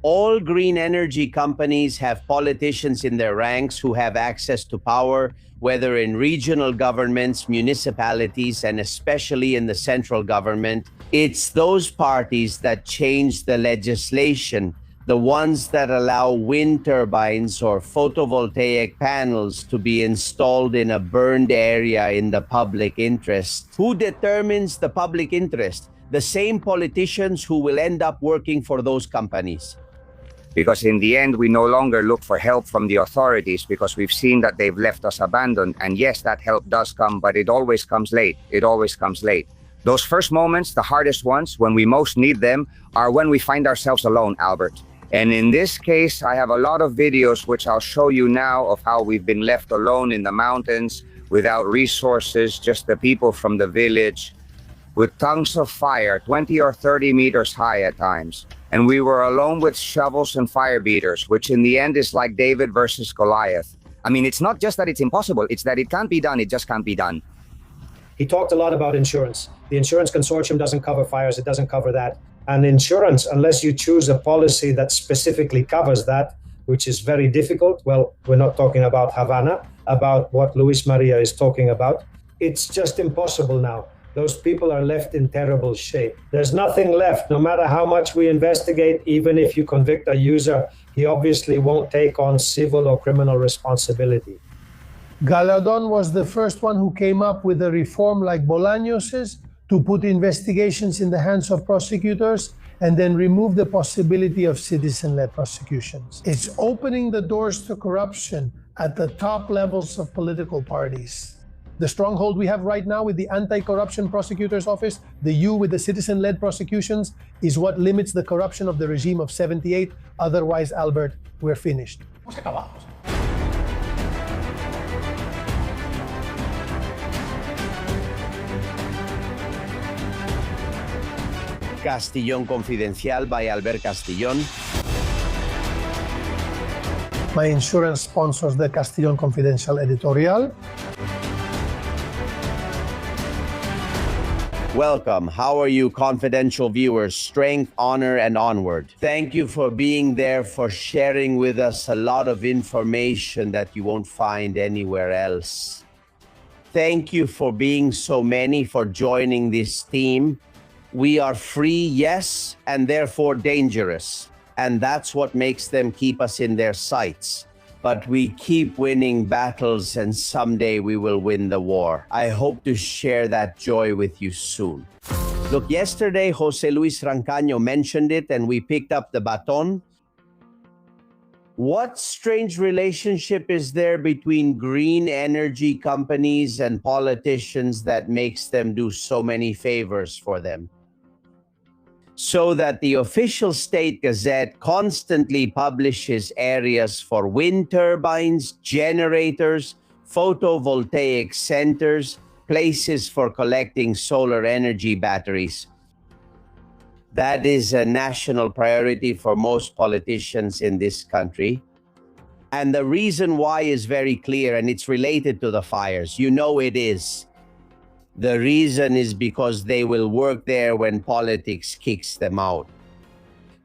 All green energy companies have politicians in their ranks who have access to power, whether in regional governments, municipalities, and especially in the central government. It's those parties that change the legislation, the ones that allow wind turbines or photovoltaic panels to be installed in a burned area in the public interest. Who determines the public interest? The same politicians who will end up working for those companies. Because in the end, we no longer look for help from the authorities because we've seen that they've left us abandoned. And yes, that help does come, but it always comes late. It always comes late. Those first moments, the hardest ones, when we most need them, are when we find ourselves alone, Albert. And in this case, I have a lot of videos which I'll show you now of how we've been left alone in the mountains, without resources, just the people from the village, with tongues of fire, 20 or 30 meters high at times. And we were alone with shovels and fire beaters, which in the end is like David versus Goliath. I mean, it's not just that it's impossible, it's that it can't be done, it just can't be done. He talked a lot about insurance. The insurance consortium doesn't cover fires, it doesn't cover that. And insurance, unless you choose a policy that specifically covers that, which is very difficult, well, we're not talking about Havana, about what Luis Maria is talking about. It's just impossible now. Those people are left in terrible shape. There's nothing left, no matter how much we investigate. Even if you convict a user, he obviously won't take on civil or criminal responsibility. Galardon was the first one who came up with a reform like Bolaños's to put investigations in the hands of prosecutors and then remove the possibility of citizen-led prosecutions. It's opening the doors to corruption at the top levels of political parties. The stronghold we have right now with the Anti-Corruption Prosecutor's Office, the U with the citizen-led prosecutions, is what limits the corruption of the regime of 78. Otherwise, Albert, we're finished. Castillón Confidencial by Albert Castillón. My insurance sponsors the Castillón Confidencial editorial. Welcome. How are you, confidential viewers? Strength, honor, and onward. Thank you for being there, for sharing with us a lot of information that you won't find anywhere else. Thank you for being so many, for joining this team. We are free, yes, and therefore dangerous. And that's what makes them keep us in their sights. But we keep winning battles, and someday we will win the war. I hope to share that joy with you soon. Look, yesterday, Jose Luis Rancaño mentioned it, and we picked up the baton. What strange relationship is there between green energy companies and politicians that makes them do so many favors for them? So that the official state gazette constantly publishes areas for wind turbines, generators, photovoltaic centers, places for collecting solar energy batteries. That is a national priority for most politicians in this country. And the reason why is very clear, and it's related to the fires. You know it is. The reason is because they will work there when politics kicks them out.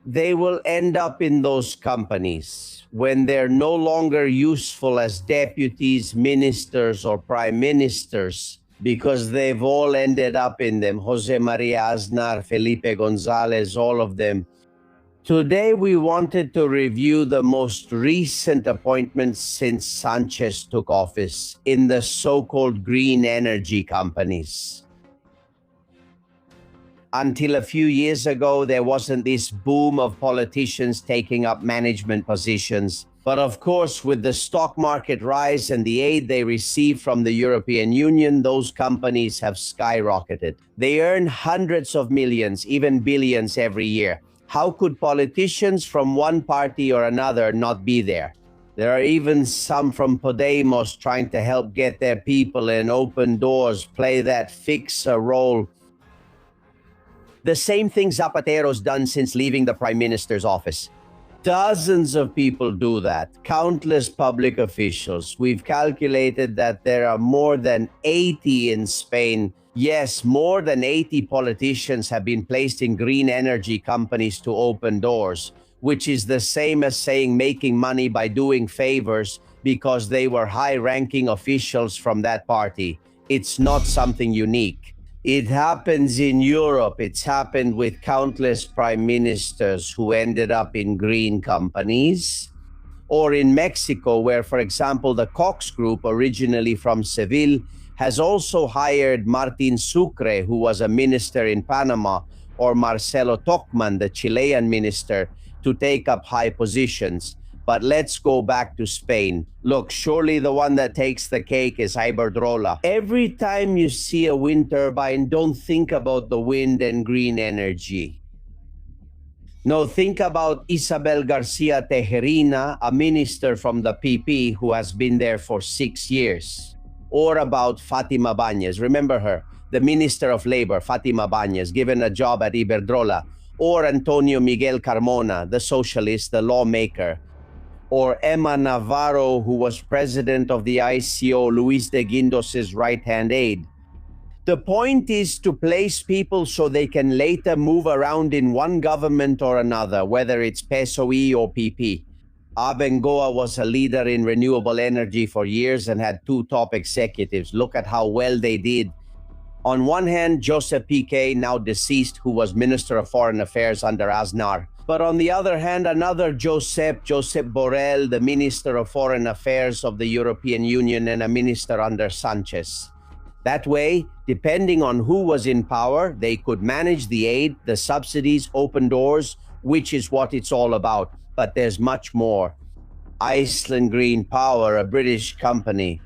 They will end up in those companies when they're no longer useful as deputies, ministers, or prime ministers, because they've all ended up in them. Jose Maria Aznar, Felipe Gonzalez, all of them. Today, we wanted to review the most recent appointments since Sanchez took office in the so-called green energy companies. Until a few years ago, there wasn't this boom of politicians taking up management positions. But of course, with the stock market rise and the aid they receive from the European Union, those companies have skyrocketed. They earn hundreds of millions, even billions every year. How could politicians from one party or another not be there? There are even some from Podemos trying to help get their people in, open doors, play that fixer role. The same thing Zapatero's done since leaving the Prime Minister's office. Dozens of people do that, countless public officials. We've calculated that there are more than 80 in Spain. Yes, more than 80 politicians have been placed in green energy companies to open doors, which is the same as saying making money by doing favors because they were high-ranking officials from that party. It's not something unique. It happens in Europe. It's happened with countless prime ministers who ended up in green companies. Or in Mexico, where, for example, the Cox Group, originally from Seville, has also hired Martin Sucre, who was a minister in Panama, or Marcelo Tocman, the Chilean minister, to take up high positions. But let's go back to Spain. Look, surely the one that takes the cake is Iberdrola. Every time you see a wind turbine, don't think about the wind and green energy. No, think about Isabel Garcia Tejerina, a minister from the PP who has been there for 6 years. Or about Fatima Bañez. Remember her, the Minister of Labor, Fatima Bañez, given a job at Iberdrola. Or Antonio Miguel Carmona, the socialist, the lawmaker. Or Emma Navarro, who was president of the ICO, Luis de Guindos's right-hand aide. The point is to place people so they can later move around in one government or another, whether it's PSOE or PP. Abengoa was a leader in renewable energy for years and had 2 top executives. Look at how well they did. On one hand, Joseph Piqué, now deceased, who was Minister of Foreign Affairs under Aznar. But on the other hand, another Josep Borrell, the Minister of Foreign Affairs of the European Union and a minister under Sanchez. That way, depending on who was in power, they could manage the aid, the subsidies, open doors, which is what it's all about. But there's much more. Iceland Green Power, a British company.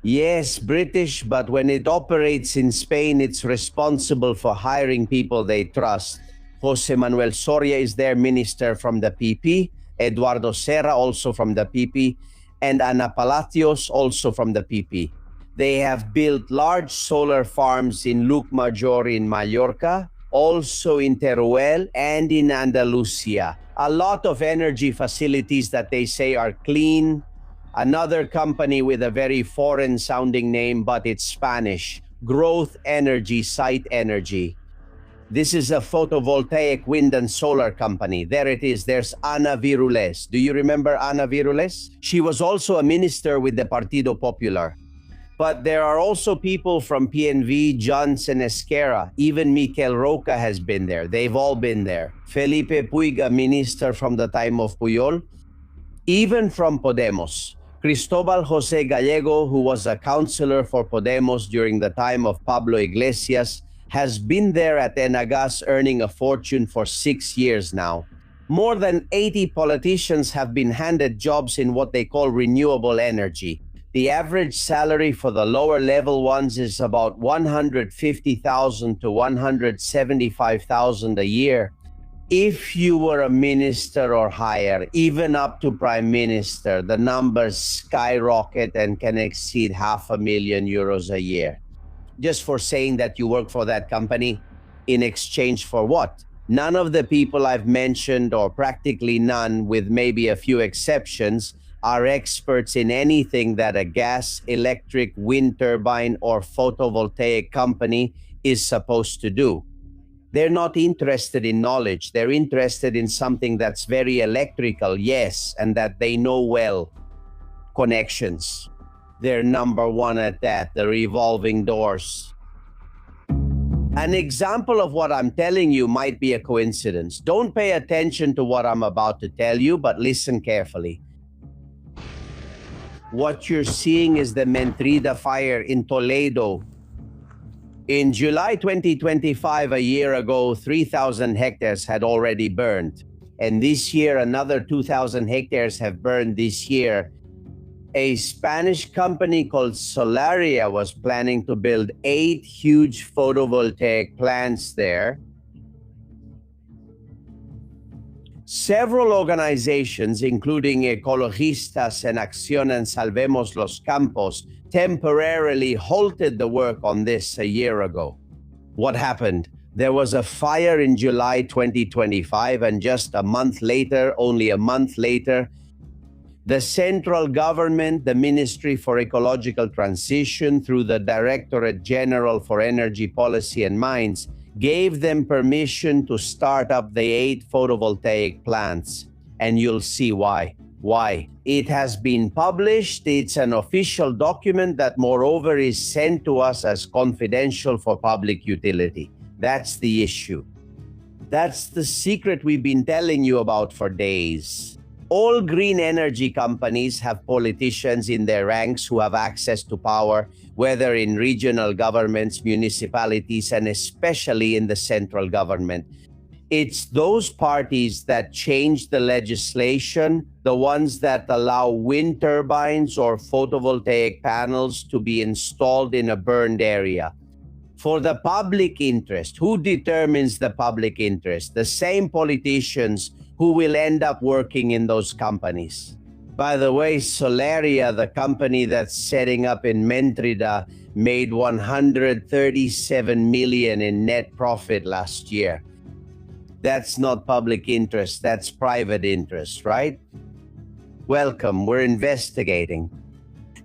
Yes, British, but when it operates in Spain, it's responsible for hiring people they trust. Jose Manuel Soria is their minister from the PP, Eduardo Serra also from the PP, and Ana Palacios also from the PP. They have built large solar farms in Llucmajor in Mallorca, also in Teruel and in Andalusia. A lot of energy facilities that they say are clean. Another company with a very foreign-sounding name, but it's Spanish, Growth Energy, Site Energy. This is a photovoltaic wind and solar company. There it is. There's Ana Virules. Do you remember Ana Virules? She was also a minister with the Partido Popular. But there are also people from PNV, Johnson Esquerra. Even Miquel Roca has been there. They've all been there. Felipe Puig, a minister from the time of Puyol. Even from Podemos. Cristobal Jose Gallego, who was a councillor for Podemos during the time of Pablo Iglesias, has been there at Enagas earning a fortune for 6 years now. More than 80 politicians have been handed jobs in what they call renewable energy. The average salary for the lower level ones is about 150,000 to 175,000 a year. If you were a minister or higher, even up to prime minister, the numbers skyrocket and can exceed €500,000 a year. Just for saying that you work for that company, in exchange for what? None of the people I've mentioned, or practically none, with maybe a few exceptions, are experts in anything that a gas, electric, wind turbine, or photovoltaic company is supposed to do. They're not interested in knowledge. They're interested in something that's very electrical, yes, and that they know well. Connections. They're number one at that, the revolving doors. An example of what I'm telling you might be a coincidence. Don't pay attention to what I'm about to tell you, but listen carefully. What you're seeing is the Mentrida fire in Toledo. In July 2025, a year ago, 3,000 hectares had already burned. And this year, another 2,000 hectares have burned this year. A Spanish company called Solaria was planning to build 8 huge photovoltaic plants there. Several organizations, including Ecologistas and Acción and Salvemos los Campos, temporarily halted the work on this a year ago. What happened? There was a fire in July 2025, and just a month later, only a month later, the central government, the Ministry for Ecological Transition, through the Directorate General for Energy Policy and Mines, gave them permission to start up the 8 photovoltaic plants, and you'll see why. Why? It has been published, it's an official document that moreover is sent to us as confidential for public utility. That's the issue. That's the secret we've been telling you about for days. All green energy companies have politicians in their ranks who have access to power, whether in regional governments, municipalities, and especially in the central government. It's those parties that change the legislation, the ones that allow wind turbines or photovoltaic panels to be installed in a burned area. For the public interest, who determines the public interest? The same politicians who will end up working in those companies. By the way, Solaria, the company that's setting up in Mentrida, made 137 million in net profit last year. That's not public interest, that's private interest, right? Welcome, we're investigating.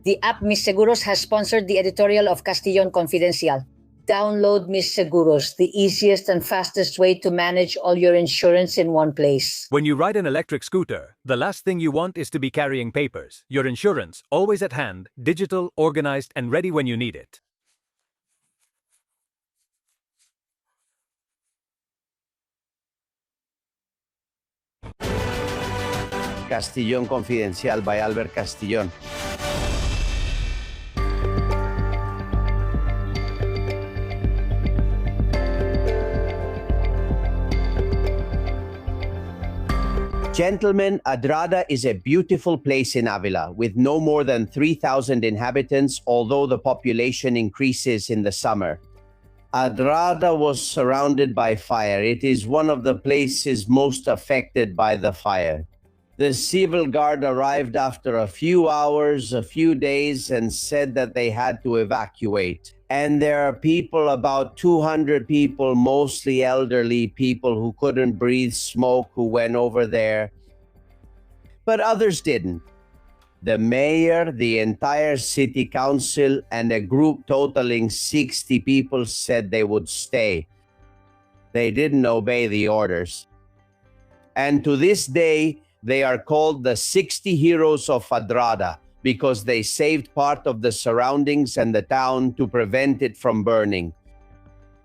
The app Mis Seguros has sponsored the editorial of Castillon Confidencial. Download Mis Seguros, the easiest and fastest way to manage all your insurance in one place. When you ride an electric scooter, the last thing you want is to be carrying papers. Your insurance, always at hand, digital, organized, and ready when you need it. Castillon Confidencial by Albert Castillon. Gentlemen, Adrada is a beautiful place in Avila with no more than 3,000 inhabitants, although the population increases in the summer. Adrada was surrounded by fire. It is one of the places most affected by the fire. The civil guard arrived after a few hours, a few days, and said that they had to evacuate. And there are people, about 200 people, mostly elderly people who couldn't breathe smoke, who went over there. But others didn't. The mayor, the entire city council, and a group totaling 60 people said they would stay. They didn't obey the orders. And to this day, they are called the 60 heroes of Adrada, because they saved part of the surroundings and the town to prevent it from burning.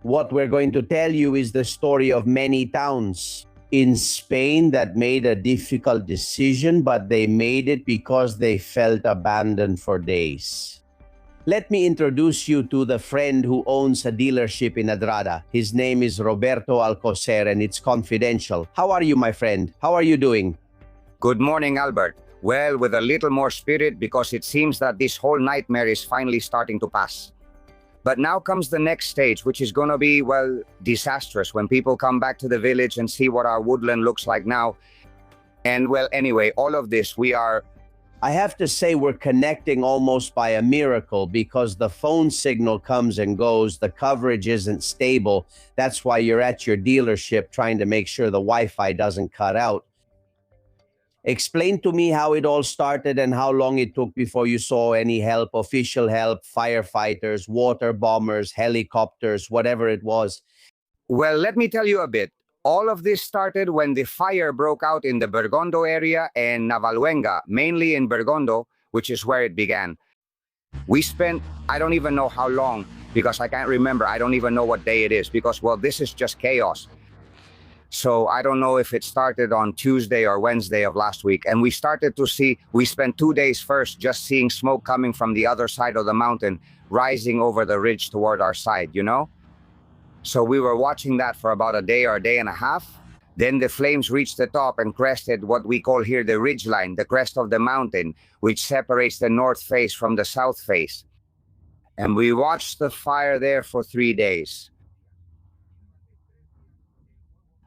What we're going to tell you is the story of many towns in Spain that made a difficult decision, but they made it because they felt abandoned for days. Let me introduce you to the friend who owns a dealership in Adrada. His name is Roberto Alcocer, and it's confidential. How are you, my friend? How are you doing? Good morning, Albert. Well, with a little more spirit, because it seems that this whole nightmare is finally starting to pass. But now comes the next stage, which is going to be, well, disastrous when people come back to the village and see what our woodland looks like now. And, well, anyway, all of this, I have to say we're connecting almost by a miracle, because the phone signal comes and goes, the coverage isn't stable. That's why you're at your dealership trying to make sure the Wi-Fi doesn't cut out. Explain to me how it all started and how long it took before you saw any help, official help, firefighters, water bombers, helicopters, whatever it was. Well, let me tell you a bit. All of this started when the fire broke out in the Bergondo area and Navalluenga, mainly in Bergondo, which is where it began. We spent, I don't even know how long, because I can't remember. I don't even know what day it is, because, well, this is just chaos. So I don't know if it started on Tuesday or Wednesday of last week. And we started to see, we spent 2 days first just seeing smoke coming from the other side of the mountain, rising over the ridge toward our side, you know? So we were watching that for about a day or a day and a half. Then the flames reached the top and crested what we call here the ridge line, the crest of the mountain, which separates the north face from the south face. And we watched the fire there for 3 days.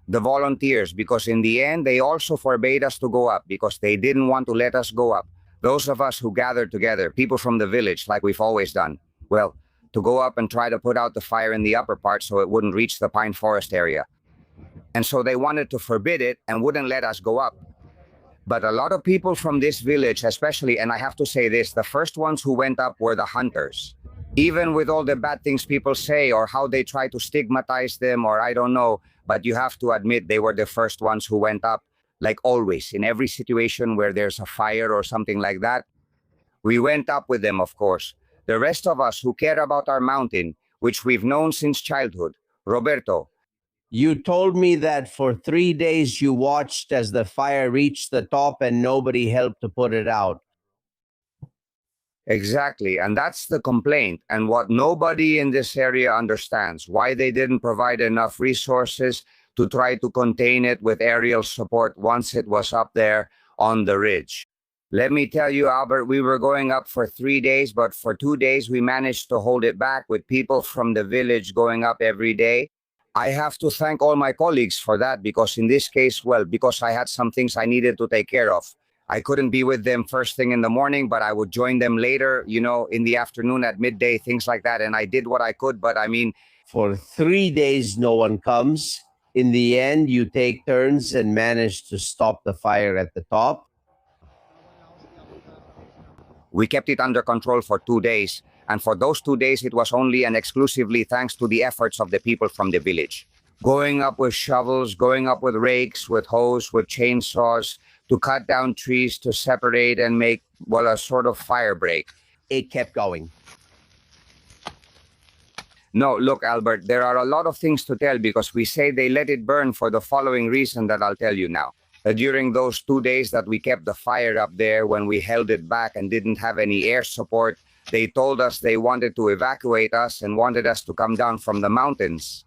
The volunteers, because in the end, they also forbade us to go up because they didn't want to let us go up. Those of us who gathered together, people from the village, like we've always done, well, to go up and try to put out the fire in the upper part so it wouldn't reach the pine forest area. And so they wanted to forbid it and wouldn't let us go up. But a lot of people from this village, especially, and I have to say this, the first ones who went up were the hunters. Even with all the bad things people say or how they try to stigmatize them, or I don't know, but you have to admit they were the first ones who went up. Like always, in every situation where there's a fire or something like that, we went up with them, of course. The rest of us who care about our mountain, which we've known since childhood, Roberto, You told me that for 3 days you watched as the fire reached the top and nobody helped to put it out. exactly. And that's the complaint. And what nobody in this area understands, why they didn't provide enough resources to try to contain it with aerial support once it was up there on the ridge. Let me tell you, Albert, we were going up for 3 days, but for 2 days we managed to hold it back with people from the village going up every day. I have to thank all my colleagues for that because in this case, well, because I had some things I needed to take care of. I couldn't be with them first thing in the morning, but I would join them later, in the afternoon at midday, things like that. And I did what I could, but I mean, For 3 days, no one comes. In the end, you take turns and manage to stop the fire at the top. we kept it under control for 2 days. And for those 2 days, it was only and exclusively thanks to the efforts of the people from the village. Going up with shovels, going up with rakes, with hoes, with chainsaws, to cut down trees, to separate and make, well, a sort of fire break. It kept going. No, look, Albert, there are a lot of things to tell because we say they let it burn for the following reason that I'll tell you now. During those 2 days that we kept the fire up there, when we held it back and didn't have any air support, they told us they wanted to evacuate us and wanted us to come down from the mountains.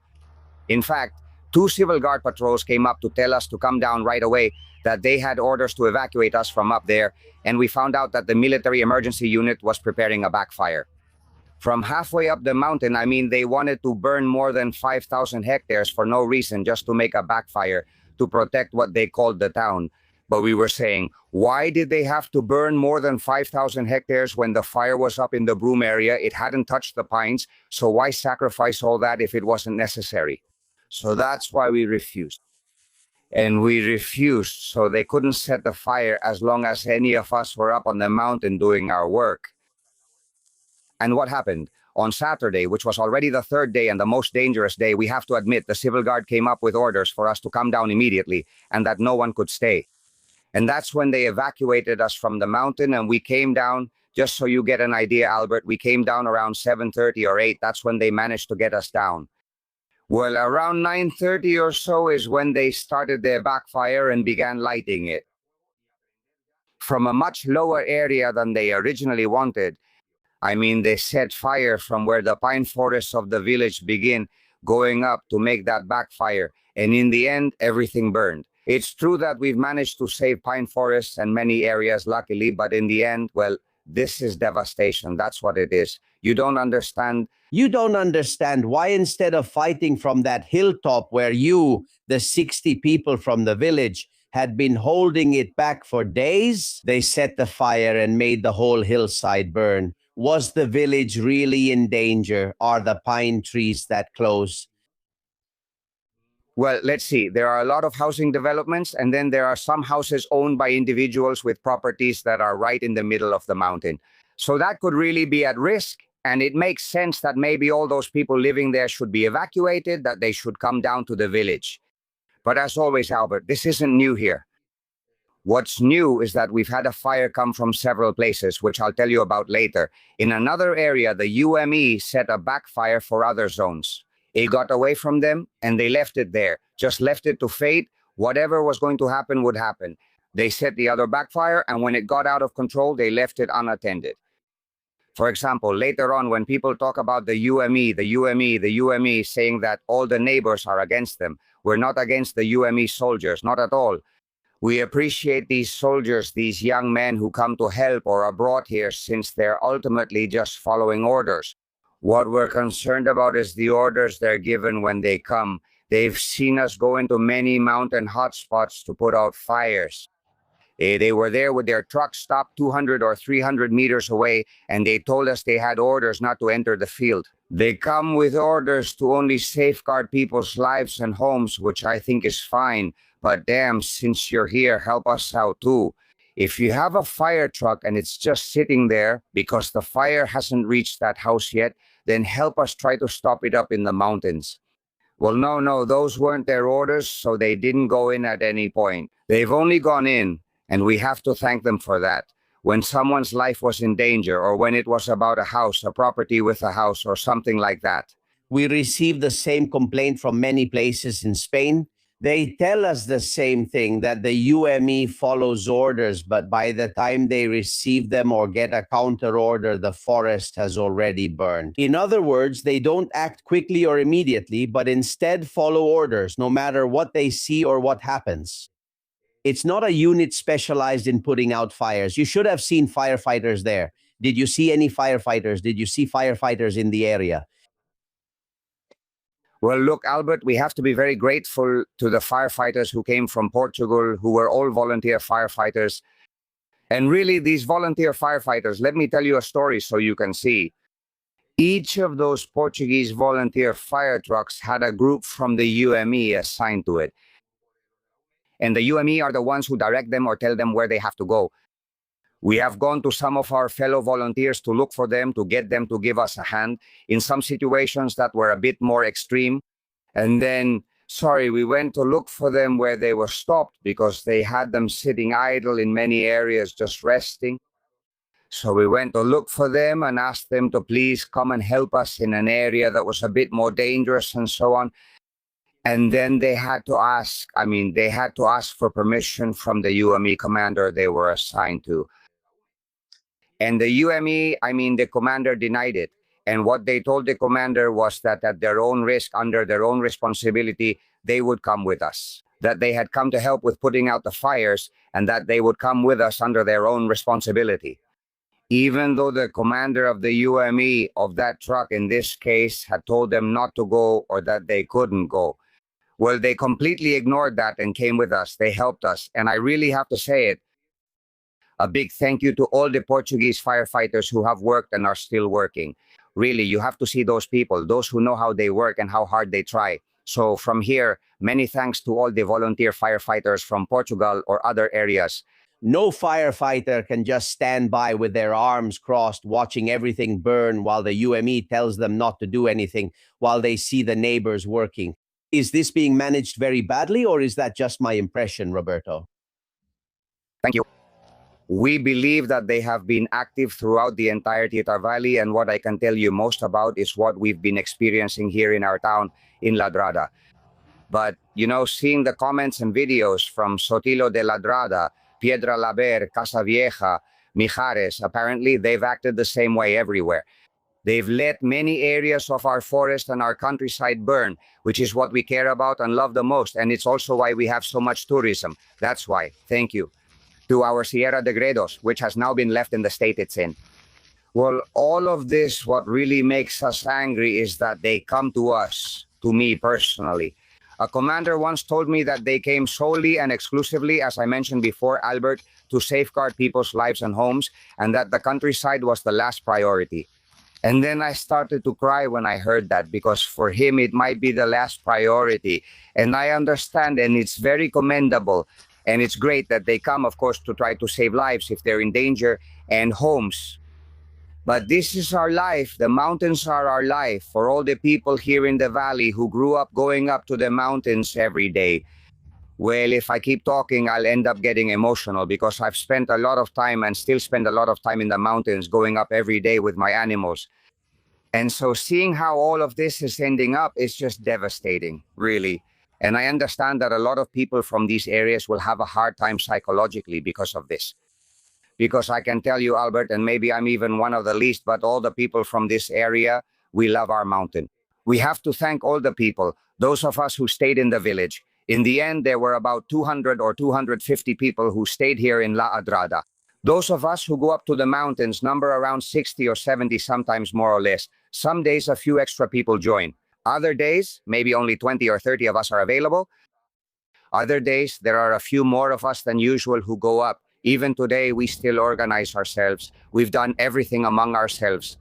In fact, 2 Civil Guard patrols came up to tell us to come down right away, that they had orders to evacuate us from up there, and we found out that the military emergency unit was preparing a backfire. From halfway up the mountain, I mean, they wanted to burn more than 5,000 hectares for no reason, just to make a backfire, to protect what they called the town. But we were saying, why did they have to burn more than 5,000 hectares when the fire was up in the Broom area? It hadn't touched the pines, so why sacrifice all that if it wasn't necessary? So that's why we refused. And we refused, so they couldn't set the fire as long as any of us were up on the mountain doing our work. And what happened? On Saturday, which was already the 3rd day and the most dangerous day, we have to admit the Civil Guard came up with orders for us to come down immediately and that no one could stay. And that's when they evacuated us from the mountain and we came down, just so you get an idea, Albert, we came down around 7:30 or 8. That's when they managed to get us down. Well, around 9:30 or so is when they started their backfire and began lighting it. From a much lower area than they originally wanted. I mean, they set fire from where the pine forests of the village begin, going up to make that backfire. And in the end, everything burned. It's true that we've managed to save pine forests and many areas, luckily, but in the end, well, this is devastation. That's what it is. You don't understand. You don't understand why instead of fighting from that hilltop where you, the 60 people from the village, had been holding it back for days, they set the fire and made the whole hillside burn. Was the village really in danger? Are the pine trees that close? Well, let's see. There are a lot of housing developments, and then there are some houses owned by individuals with properties that are right in the middle of the mountain. So that could really be at risk, and it makes sense that maybe all those people living there should be evacuated, that they should come down to the village. But as always, Albert, this isn't new here. What's new is that we've had a fire come from several places, which I'll tell you about later. In another area, the UME set a backfire for other zones. It got away from them, and they left it there. Just left it to fate. Whatever was going to happen would happen. They set the other backfire, and when it got out of control, they left it unattended. For example, later on, when people talk about the UME, saying that all the neighbors are against them, we're not against the UME soldiers, not at all. We appreciate these soldiers, these young men who come to help or are brought here since they're ultimately just following orders. What we're concerned about is the orders they're given when they come. They've seen us go into many mountain hotspots to put out fires. They were there with their trucks stopped 200 or 300 meters away, and they told us they had orders not to enter the field. They come with orders to only safeguard people's lives and homes, which I think is fine. But damn, since you're here, help us out too. If you have a fire truck and it's just sitting there because the fire hasn't reached that house yet, then help us try to stop it up in the mountains. Well, no, those weren't their orders, so they didn't go in at any point. They've only gone in, and we have to thank them for that. When someone's life was in danger, or when it was about a house, a property with a house, or something like that. We received the same complaint from many places in Spain. They tell us the same thing, that the UME follows orders, but by the time they receive them or get a counter order, the forest has already burned. In other words, they don't act quickly or immediately, but instead follow orders, no matter what they see or what happens. It's not a unit specialized in putting out fires. You should have seen firefighters there. Did you see any firefighters? Did you see firefighters in the area? Well, look, Albert, we have to be very grateful to the firefighters who came from Portugal, who were all volunteer firefighters. And really, these volunteer firefighters, let me tell you a story so you can see. Each of those Portuguese volunteer fire trucks had a group from the UME assigned to it. And the UME are the ones who direct them or tell them where they have to go. We have gone to some of our fellow volunteers to look for them, to get them to give us a hand in some situations that were a bit more extreme. And then, we went to look for them where they were stopped because they had them sitting idle in many areas just resting. So we went to look for them and asked them to please come and help us in an area that was a bit more dangerous and so on. And then they had to ask for permission from the UME commander they were assigned to. And the UME, the commander denied it. And what they told the commander was that at their own risk, under their own responsibility, they would come with us. That they had come to help with putting out the fires and that they would come with us under their own responsibility. Even though the commander of the UME of that truck in this case had told them not to go or that they couldn't go. Well, they completely ignored that and came with us. They helped us. And I really have to say it. A big thank you to all the Portuguese firefighters who have worked and are still working. Really, you have to see those people, those who know how they work and how hard they try. So from here, many thanks to all the volunteer firefighters from Portugal or other areas. No firefighter can just stand by with their arms crossed, watching everything burn while the UME tells them not to do anything while they see the neighbors working. Is this being managed very badly, or is that just my impression, Roberto? Thank you. We believe that they have been active throughout the entire Tietar Valley, and what I can tell you most about is what we've been experiencing here in our town in Adrada. But, seeing the comments and videos from Sotilo de Adrada, Piedra Laber, Casa Vieja, Mijares, apparently they've acted the same way everywhere. They've let many areas of our forest and our countryside burn, which is what we care about and love the most, and it's also why we have so much tourism. That's why. Thank you. To our Sierra de Gredos, which has now been left in the state it's in. Well, all of this, what really makes us angry is that they come to us, to me personally. A commander once told me that they came solely and exclusively, as I mentioned before, Albert, to safeguard people's lives and homes, and that the countryside was the last priority. And then I started to cry when I heard that, because for him it might be the last priority. And I understand, and it's very commendable. And it's great that they come, of course, to try to save lives if they're in danger and homes. But this is our life. The mountains are our life. For all the people here in the valley who grew up going up to the mountains every day. Well, if I keep talking, I'll end up getting emotional because I've spent a lot of time and still spend a lot of time in the mountains going up every day with my animals. And so seeing how all of this is ending up is just devastating, really. And I understand that a lot of people from these areas will have a hard time psychologically because of this. Because I can tell you, Albert, and maybe I'm even one of the least, but all the people from this area, we love our mountain. We have to thank all the people, those of us who stayed in the village. In the end, there were about 200 or 250 people who stayed here in La Adrada. Those of us who go up to the mountains number around 60 or 70, sometimes more or less. Some days, a few extra people join. Other days, maybe only 20 or 30 of us are available. Other days, there are a few more of us than usual who go up. Even today, we still organize ourselves. We've done everything among ourselves.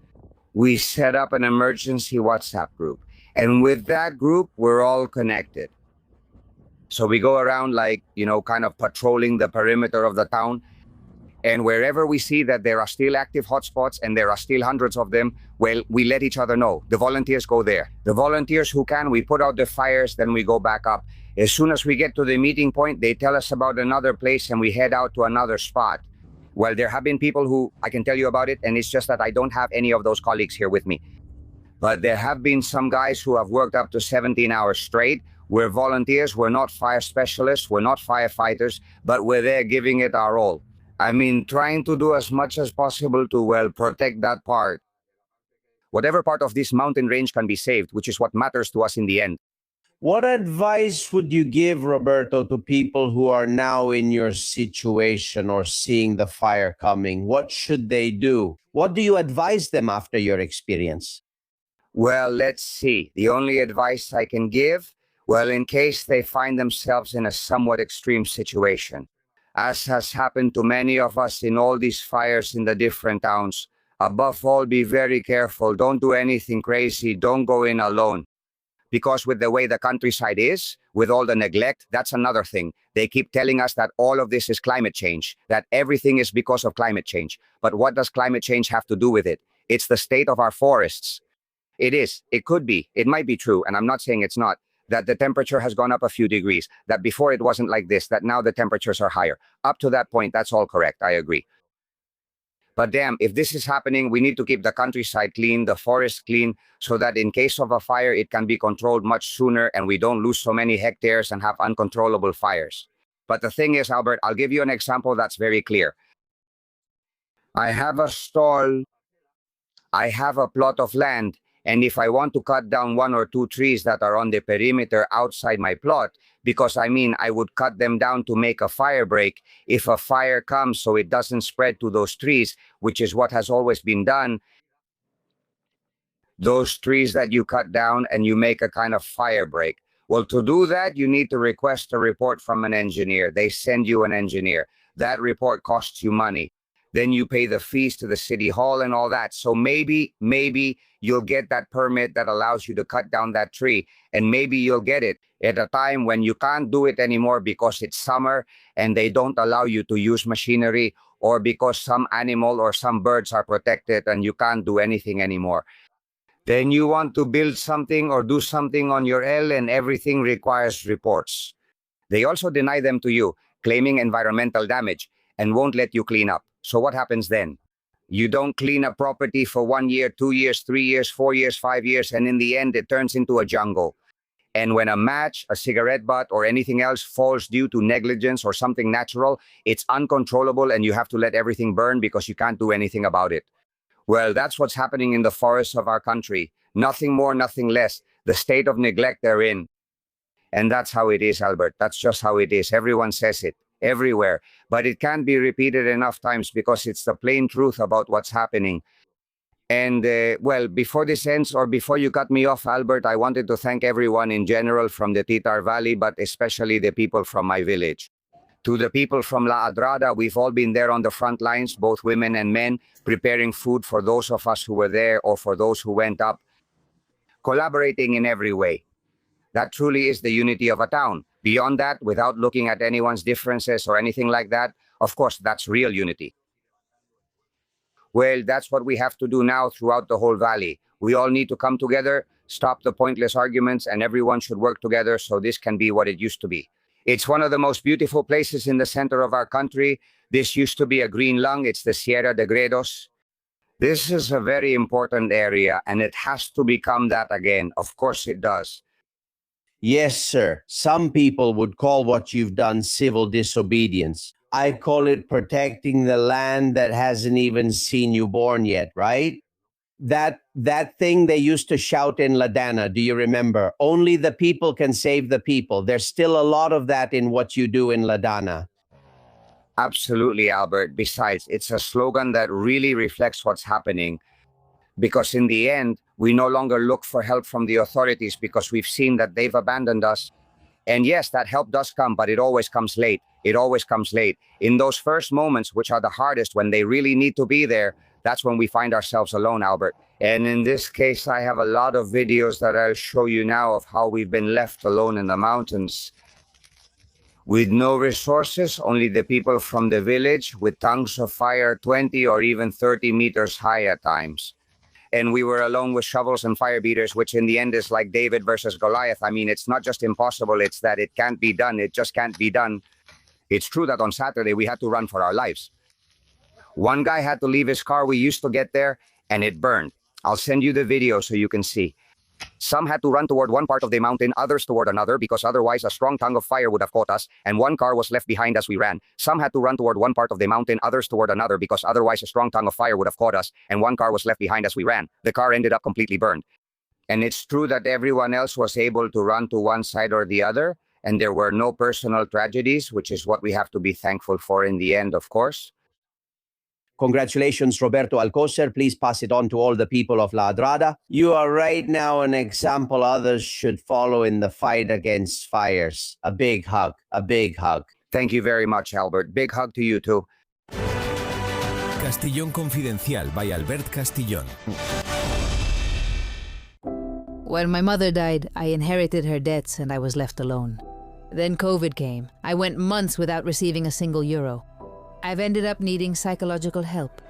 We set up an emergency WhatsApp group. And with that group, we're all connected. So we go around kind of patrolling the perimeter of the town. And wherever we see that there are still active hotspots and there are still hundreds of them, well, we let each other know. The volunteers go there. The volunteers who can, we put out the fires, then we go back up. As soon as we get to the meeting point, they tell us about another place and we head out to another spot. Well, there have been people who I can tell you about it, and it's just that I don't have any of those colleagues here with me. But there have been some guys who have worked up to 17 hours straight. We're volunteers, we're not fire specialists, we're not firefighters, but we're there giving it our all. I mean, trying to do as much as possible to, well, protect that part. Whatever part of this mountain range can be saved, which is what matters to us in the end. What advice would you give, Roberto, to people who are now in your situation or seeing the fire coming? What should they do? What do you advise them after your experience? Well, let's see. The only advice I can give, well, in case they find themselves in a somewhat extreme situation, as has happened to many of us in all these fires in the different towns, above all, be very careful. Don't do anything crazy. Don't go in alone. Because with the way the countryside is, with all the neglect, that's another thing. They keep telling us that all of this is climate change, that everything is because of climate change. But what does climate change have to do with it? It's the state of our forests. It is. It could be. It might be true, and I'm not saying it's not, that the temperature has gone up a few degrees, that before it wasn't like this, that now the temperatures are higher. Up to that point, that's all correct. I agree. But damn, if this is happening, we need to keep the countryside clean, the forest clean, so that in case of a fire, it can be controlled much sooner and we don't lose so many hectares and have uncontrollable fires. But the thing is, Albert, I'll give you an example that's very clear. I have a stall, I have a plot of land, and if I want to cut down 1 or 2 trees that are on the perimeter outside my plot, because I would cut them down to make a fire break, if a fire comes so it doesn't spread to those trees, which is what has always been done, those trees that you cut down and you make a kind of fire break. Well, to do that, you need to request a report from an engineer. They send you an engineer. That report costs you money. Then you pay the fees to the city hall and all that. So maybe you'll get that permit that allows you to cut down that tree. And maybe you'll get it at a time when you can't do it anymore because it's summer and they don't allow you to use machinery, or because some animal or some birds are protected and you can't do anything anymore. Then you want to build something or do something on your L and everything requires reports. They also deny them to you, claiming environmental damage, and won't let you clean up. So what happens then? You don't clean a property for 1 year, 2 years, 3 years, 4 years, 5 years, and in the end, it turns into a jungle. And when a match, a cigarette butt, or anything else falls due to negligence or something natural, it's uncontrollable and you have to let everything burn because you can't do anything about it. Well, that's what's happening in the forests of our country. Nothing more, nothing less. The state of neglect they're in. And that's how it is, Albert. That's just how it is. Everyone says it, everywhere. But it can't be repeated enough times because it's the plain truth about what's happening. And, well, before this ends, or before you cut me off, Albert, I wanted to thank everyone in general from the Titar Valley, but especially the people from my village. To the people from La Adrada, we've all been there on the front lines, both women and men, preparing food for those of us who were there or for those who went up, collaborating in every way. That truly is the unity of a town. Beyond that, without looking at anyone's differences or anything like that, of course, that's real unity. Well, that's what we have to do now throughout the whole valley. We all need to come together, stop the pointless arguments, and everyone should work together so this can be what it used to be. It's one of the most beautiful places in the center of our country. This used to be a green lung. It's the Sierra de Gredos. This is a very important area, and it has to become that again. Of course it does. Yes, sir. Some people would call what you've done civil disobedience. I call it protecting the land that hasn't even seen you born yet, right? That thing they used to shout in Ladana, do you remember? Only the people can save the people. There's still a lot of that in what you do in Ladana. Absolutely, Albert. Besides, it's a slogan that really reflects what's happening. Because in the end, we no longer look for help from the authorities because we've seen that they've abandoned us. And yes, that help does come, but it always comes late. It always comes late. In those first moments, which are the hardest, when they really need to be there, that's when we find ourselves alone, Albert. And in this case, I have a lot of videos that I'll show you now of how we've been left alone in the mountains. with no resources, only the people from the village with tongues of fire 20 or even 30 meters high at times. And we were alone with shovels and fire beaters, which in the end is like David versus Goliath. I mean, it's not just impossible, it's that it can't be done. It just can't be done. It's true that on Saturday we had to run for our lives. One guy had to leave his car. We used to get there and it burned. I'll send you the video so you can see. Some had to run toward one part of the mountain, others toward another, because otherwise a strong tongue of fire would have caught us, and one car was left behind as we ran. Some had to run toward one part of the mountain, others toward another, because otherwise a strong tongue of fire would have caught us, and one car was left behind as we ran. The car ended up completely burned. And it's true that everyone else was able to run to one side or the other, and there were no personal tragedies, which is what we have to be thankful for in the end, of course. Congratulations, Roberto Alcocer. Please pass it on to all the people of La Adrada. You are right now an example others should follow in the fight against fires. A big hug, a big hug. Thank you very much, Albert. Big hug to you too. Castillón Confidencial by Albert Castillón. When my mother died, I inherited her debts and I was left alone. Then COVID came. I went months without receiving a single euro. I've ended up needing psychological help.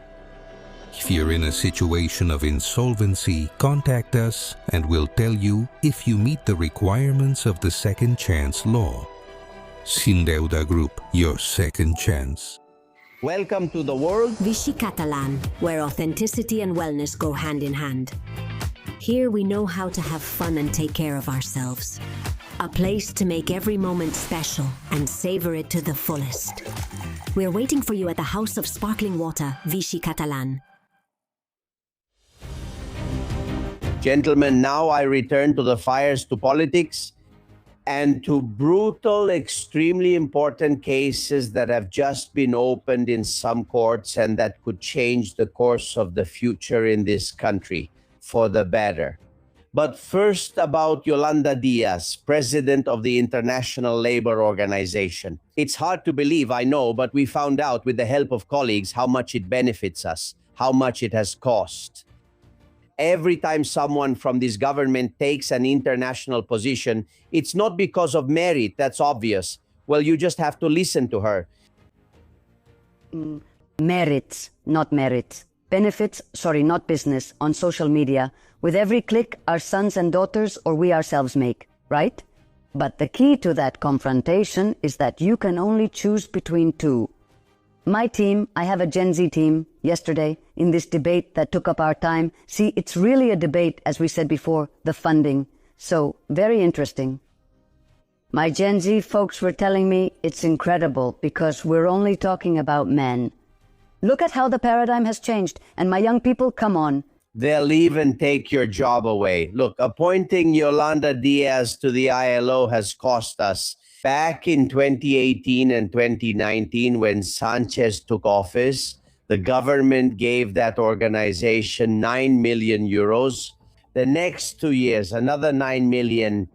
If you're in a situation of insolvency, contact us and we'll tell you if you meet the requirements of the Second Chance Law. Sin Deuda Group, your second chance. Welcome to the world. Vichy Catalan, where authenticity and wellness go hand in hand. Here we know how to have fun and take care of ourselves. A place to make every moment special and savor it to the fullest. We're waiting for you at the House of Sparkling Water, Vichy Catalan. Gentlemen, now I return to the fires, to politics, and to brutal, extremely important cases that have just been opened in some courts and that could change the course of the future in this country for the better. But first, about Yolanda Diaz, president of the International Labour Organization. It's hard to believe, I know, but we found out with the help of colleagues how much it benefits us, how much it has cost. Every time someone from this government takes an international position, it's not because of merit, that's obvious. Well, you just have to listen to her. Merits, not merits. Benefits, not business, on social media. With every click, our sons and daughters or we ourselves make, right? But the key to that confrontation is that you can only choose between two. My team, I have a Gen Z team, yesterday, in this debate that took up our time. See, it's really a debate, as we said before, the funding. So, very interesting. My Gen Z folks were telling me it's incredible because we're only talking about men. Look at how the paradigm has changed, and my young people, come on. They'll even take your job away. Look, appointing Yolanda Diaz to the ILO has cost us. Back in 2018 and 2019, when Sanchez took office, the government gave that organization 9 million euros. The next 2 years, another 9 million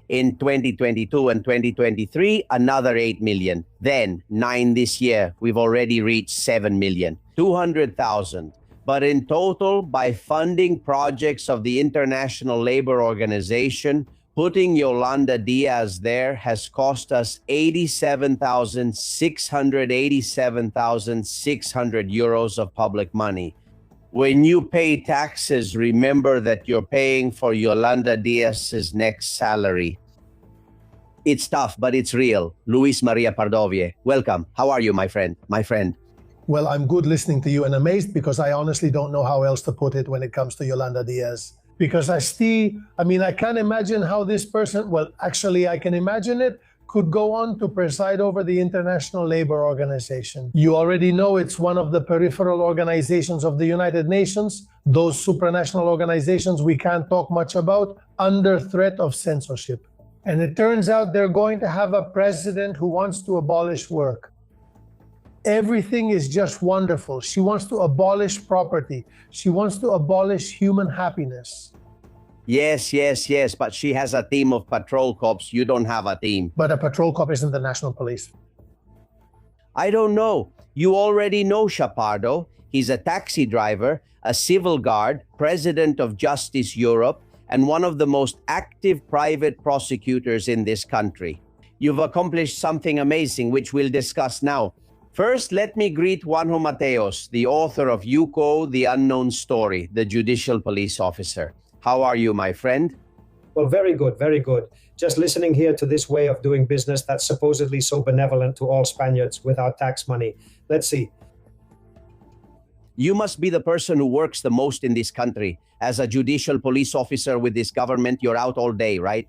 in 2022 and 2023, another 8 million. Then 9 this year, we've already reached 7 million, 200,000. But in total, by funding projects of the International Labour Organization, putting Yolanda Diaz there has cost us 87,600 euros of public money. When you pay taxes, remember that you're paying for Yolanda Diaz's next salary. It's tough, but it's real. Luis Maria Pardovie, welcome. How are you, my friend? Well, I'm good listening to you and amazed because I honestly don't know how else to put it when it comes to Yolanda Diaz. Because I can't imagine how this person, well, actually I can imagine it, could go on to preside over the International Labour Organization. You already know it's one of the peripheral organizations of the United Nations, those supranational organizations we can't talk much about, under threat of censorship. And it turns out they're going to have a president who wants to abolish work. Everything is just wonderful. She wants to abolish property. She wants to abolish human happiness. Yes, but she has a team of patrol cops. You don't have a team. But a patrol cop isn't the national police. I don't know. You already know Chapardo. He's a taxi driver, a civil guard, president of Justice Europe, and one of the most active private prosecutors in this country. You've accomplished something amazing, which we'll discuss now. First, let me greet Juanjo Mateos, the author of Yuko, The Unknown Story, the judicial police officer. How are you, my friend? Well, very good, very good. Just listening here to this way of doing business that's supposedly so benevolent to all Spaniards with our tax money. Let's see. You must be the person who works the most in this country. As a judicial police officer with this government, you're out all day, right?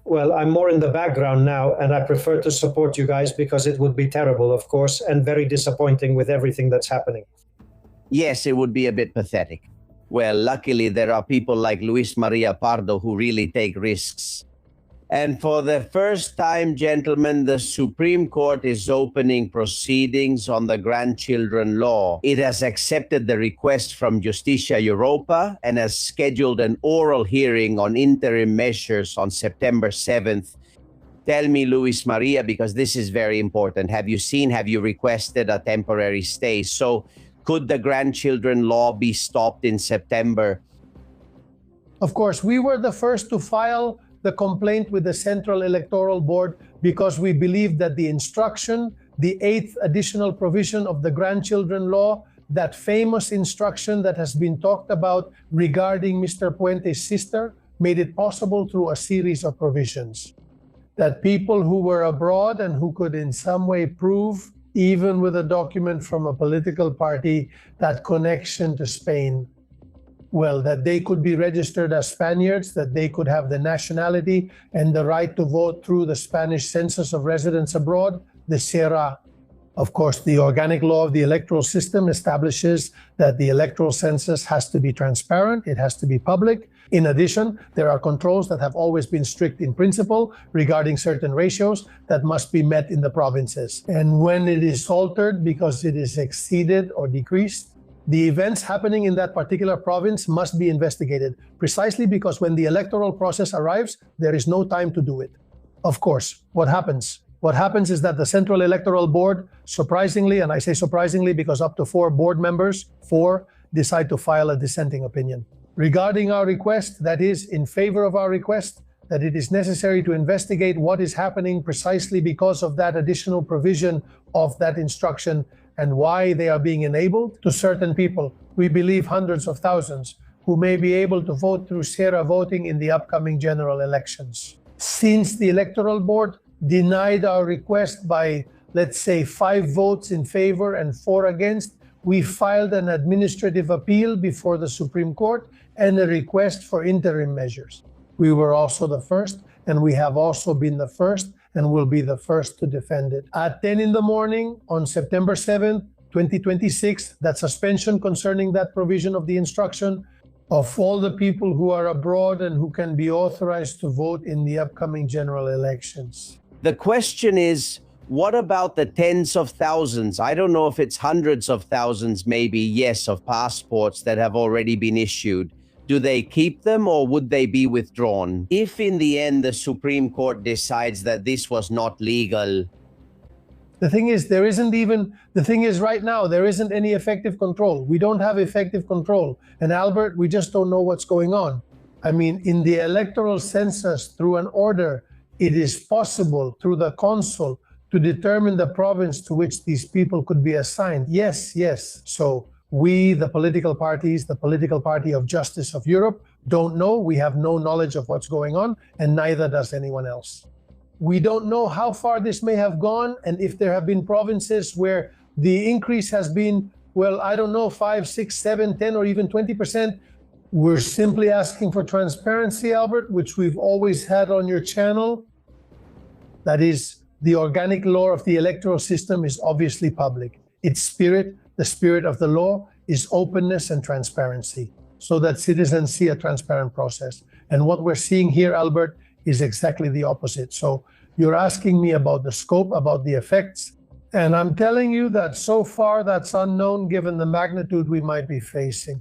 Well, I'm more in the background now, and I prefer to support you guys because it would be terrible, of course, and very disappointing with everything that's happening. Yes, it would be a bit pathetic. Well, luckily, there are people like Luis Maria Pardo who really take risks. And for the first time, gentlemen, the Supreme Court is opening proceedings on the grandchildren law. It has accepted the request from Justicia Europa and has scheduled an oral hearing on interim measures on September 7th. Tell me, Luis Maria, because this is very important. Have you requested a temporary stay? So could the grandchildren law be stopped in September? Of course, we were the first to file the complaint with the Central Electoral Board because we believe that the instruction, the 8th additional provision of the grandchildren law, that famous instruction that has been talked about regarding Mr. Puente's sister, made it possible through a series of provisions that people who were abroad and who could in some way prove, even with a document from a political party, that connection to Spain, well, that they could be registered as Spaniards, that they could have the nationality and the right to vote through the Spanish census of residents abroad, the SERA. Of course, the organic law of the electoral system establishes that the electoral census has to be transparent, it has to be public. In addition, there are controls that have always been strict in principle regarding certain ratios that must be met in the provinces. And when it is altered because it is exceeded or decreased, the events happening in that particular province must be investigated, precisely because when the electoral process arrives, there is no time to do it. Of course, what happens? What happens is that the Central Electoral Board, surprisingly, and I say surprisingly because up to 4 board members, 4, decide to file a dissenting opinion. Regarding our request, that is, in favor of our request, that it is necessary to investigate what is happening precisely because of that additional provision of that instruction and why they are being enabled to certain people, we believe hundreds of thousands, who may be able to vote through SERA voting in the upcoming general elections. Since the Electoral Board denied our request by, let's say, 5 votes in favor and 4 against, we filed an administrative appeal before the Supreme Court and a request for interim measures. We were also the first, and we have also been the first, and will be the first to defend it. At 10 in the morning on September 7th, 2026, that suspension concerning that provision of the instruction of all the people who are abroad and who can be authorized to vote in the upcoming general elections. The question is, what about the tens of thousands? I don't know if it's hundreds of thousands, maybe, yes, of passports that have already been issued. Do they keep them or would they be withdrawn? If in the end the Supreme Court decides that this was not legal. The thing is, right now, there isn't any effective control. We don't have effective control. And Albert, we just don't know what's going on. I mean, in the electoral census, through an order, it is possible through the consul to determine the province to which these people could be assigned. Yes. So we, the political parties, the political party of justice of Europe, don't know. We have no knowledge of what's going on, and neither does anyone else. We don't know how far this may have gone, and if there have been provinces where the increase has been, well, I don't know, 5, 6, 7, 10, or even 20%. We're simply asking for transparency, Albert, which we've always had on your channel. That is, the organic law of the electoral system is obviously public. Its spirit, the spirit of the law, is openness and transparency, so that citizens see a transparent process. And what we're seeing here, Albert, is exactly the opposite. So you're asking me about the scope, about the effects, and I'm telling you that so far that's unknown given the magnitude we might be facing.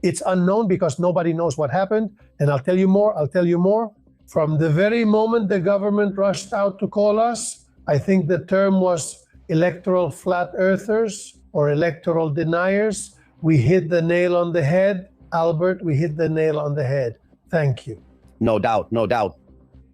It's unknown because nobody knows what happened, and I'll tell you more. From the very moment the government rushed out to call us, I think the term was electoral flat earthers or electoral deniers. We hit the nail on the head. Albert, we hit the nail on the head. Thank you. No doubt.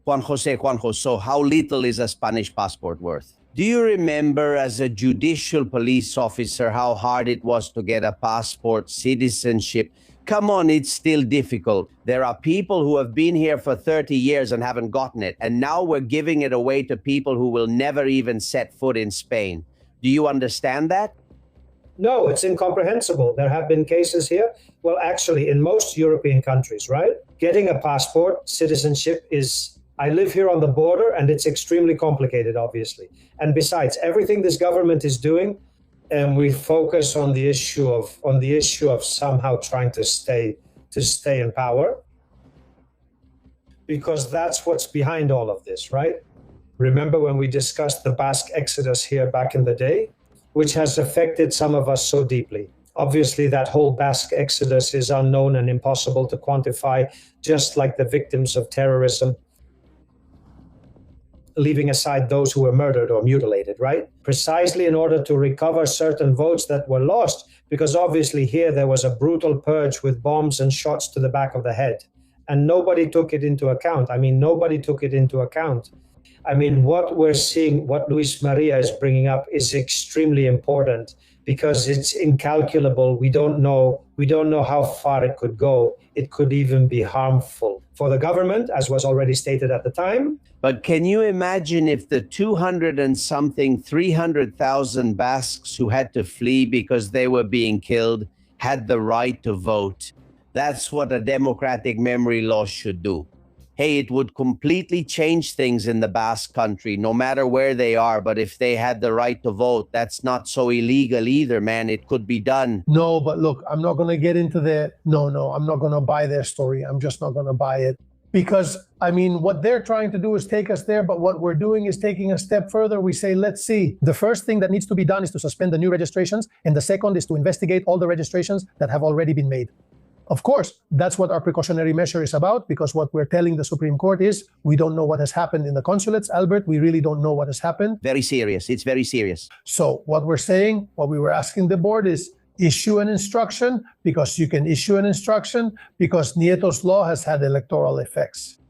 Juanjo, so how little is a Spanish passport worth? Do you remember as a judicial police officer how hard it was to get a passport, citizenship? Come on, it's still difficult. There are people who have been here for 30 years and haven't gotten it, and now we're giving it away to people who will never even set foot in Spain. Do you understand that? No, it's incomprehensible. There have been cases here. Well, actually, in most European countries, right? Getting a passport, citizenship is, I live here on the border, and it's extremely complicated, obviously. And besides, everything this government is doing, and we focus on the issue of somehow trying to stay in power, because that's what's behind all of this, right? Remember when we discussed the Basque exodus here back in the day, which has affected some of us so deeply. Obviously, that whole Basque exodus is unknown and impossible to quantify, just like the victims of terrorism, leaving aside those who were murdered or mutilated, right? Precisely in order to recover certain votes that were lost, because obviously here there was a brutal purge with bombs and shots to the back of the head. And nobody took it into account. Nobody took it into account. What we're seeing, what Luis Maria is bringing up is extremely important because it's incalculable. We don't know how far it could go. It could even be harmful for the government, as was already stated at the time. But can you imagine if the 200 and something, 300,000 Basques who had to flee because they were being killed had the right to vote? That's what a democratic memory loss should do. Hey, it would completely change things in the Basque country, no matter where they are. But if they had the right to vote, that's not so illegal either, man. It could be done. No, but look, I'm not going to get into No, I'm not going to buy their story. I'm just not going to buy it. Because, what they're trying to do is take us there, but what we're doing is taking a step further. We say, let's see. The first thing that needs to be done is to suspend the new registrations, and the second is to investigate all the registrations that have already been made. Of course, that's what our precautionary measure is about, because what we're telling the Supreme Court is we don't know what has happened in the consulates. Albert, we really don't know what has happened. Very serious. It's very serious. So what we're saying, what we were asking the board is issue an instruction, because you can issue an instruction because Nieto's law has had electoral effects.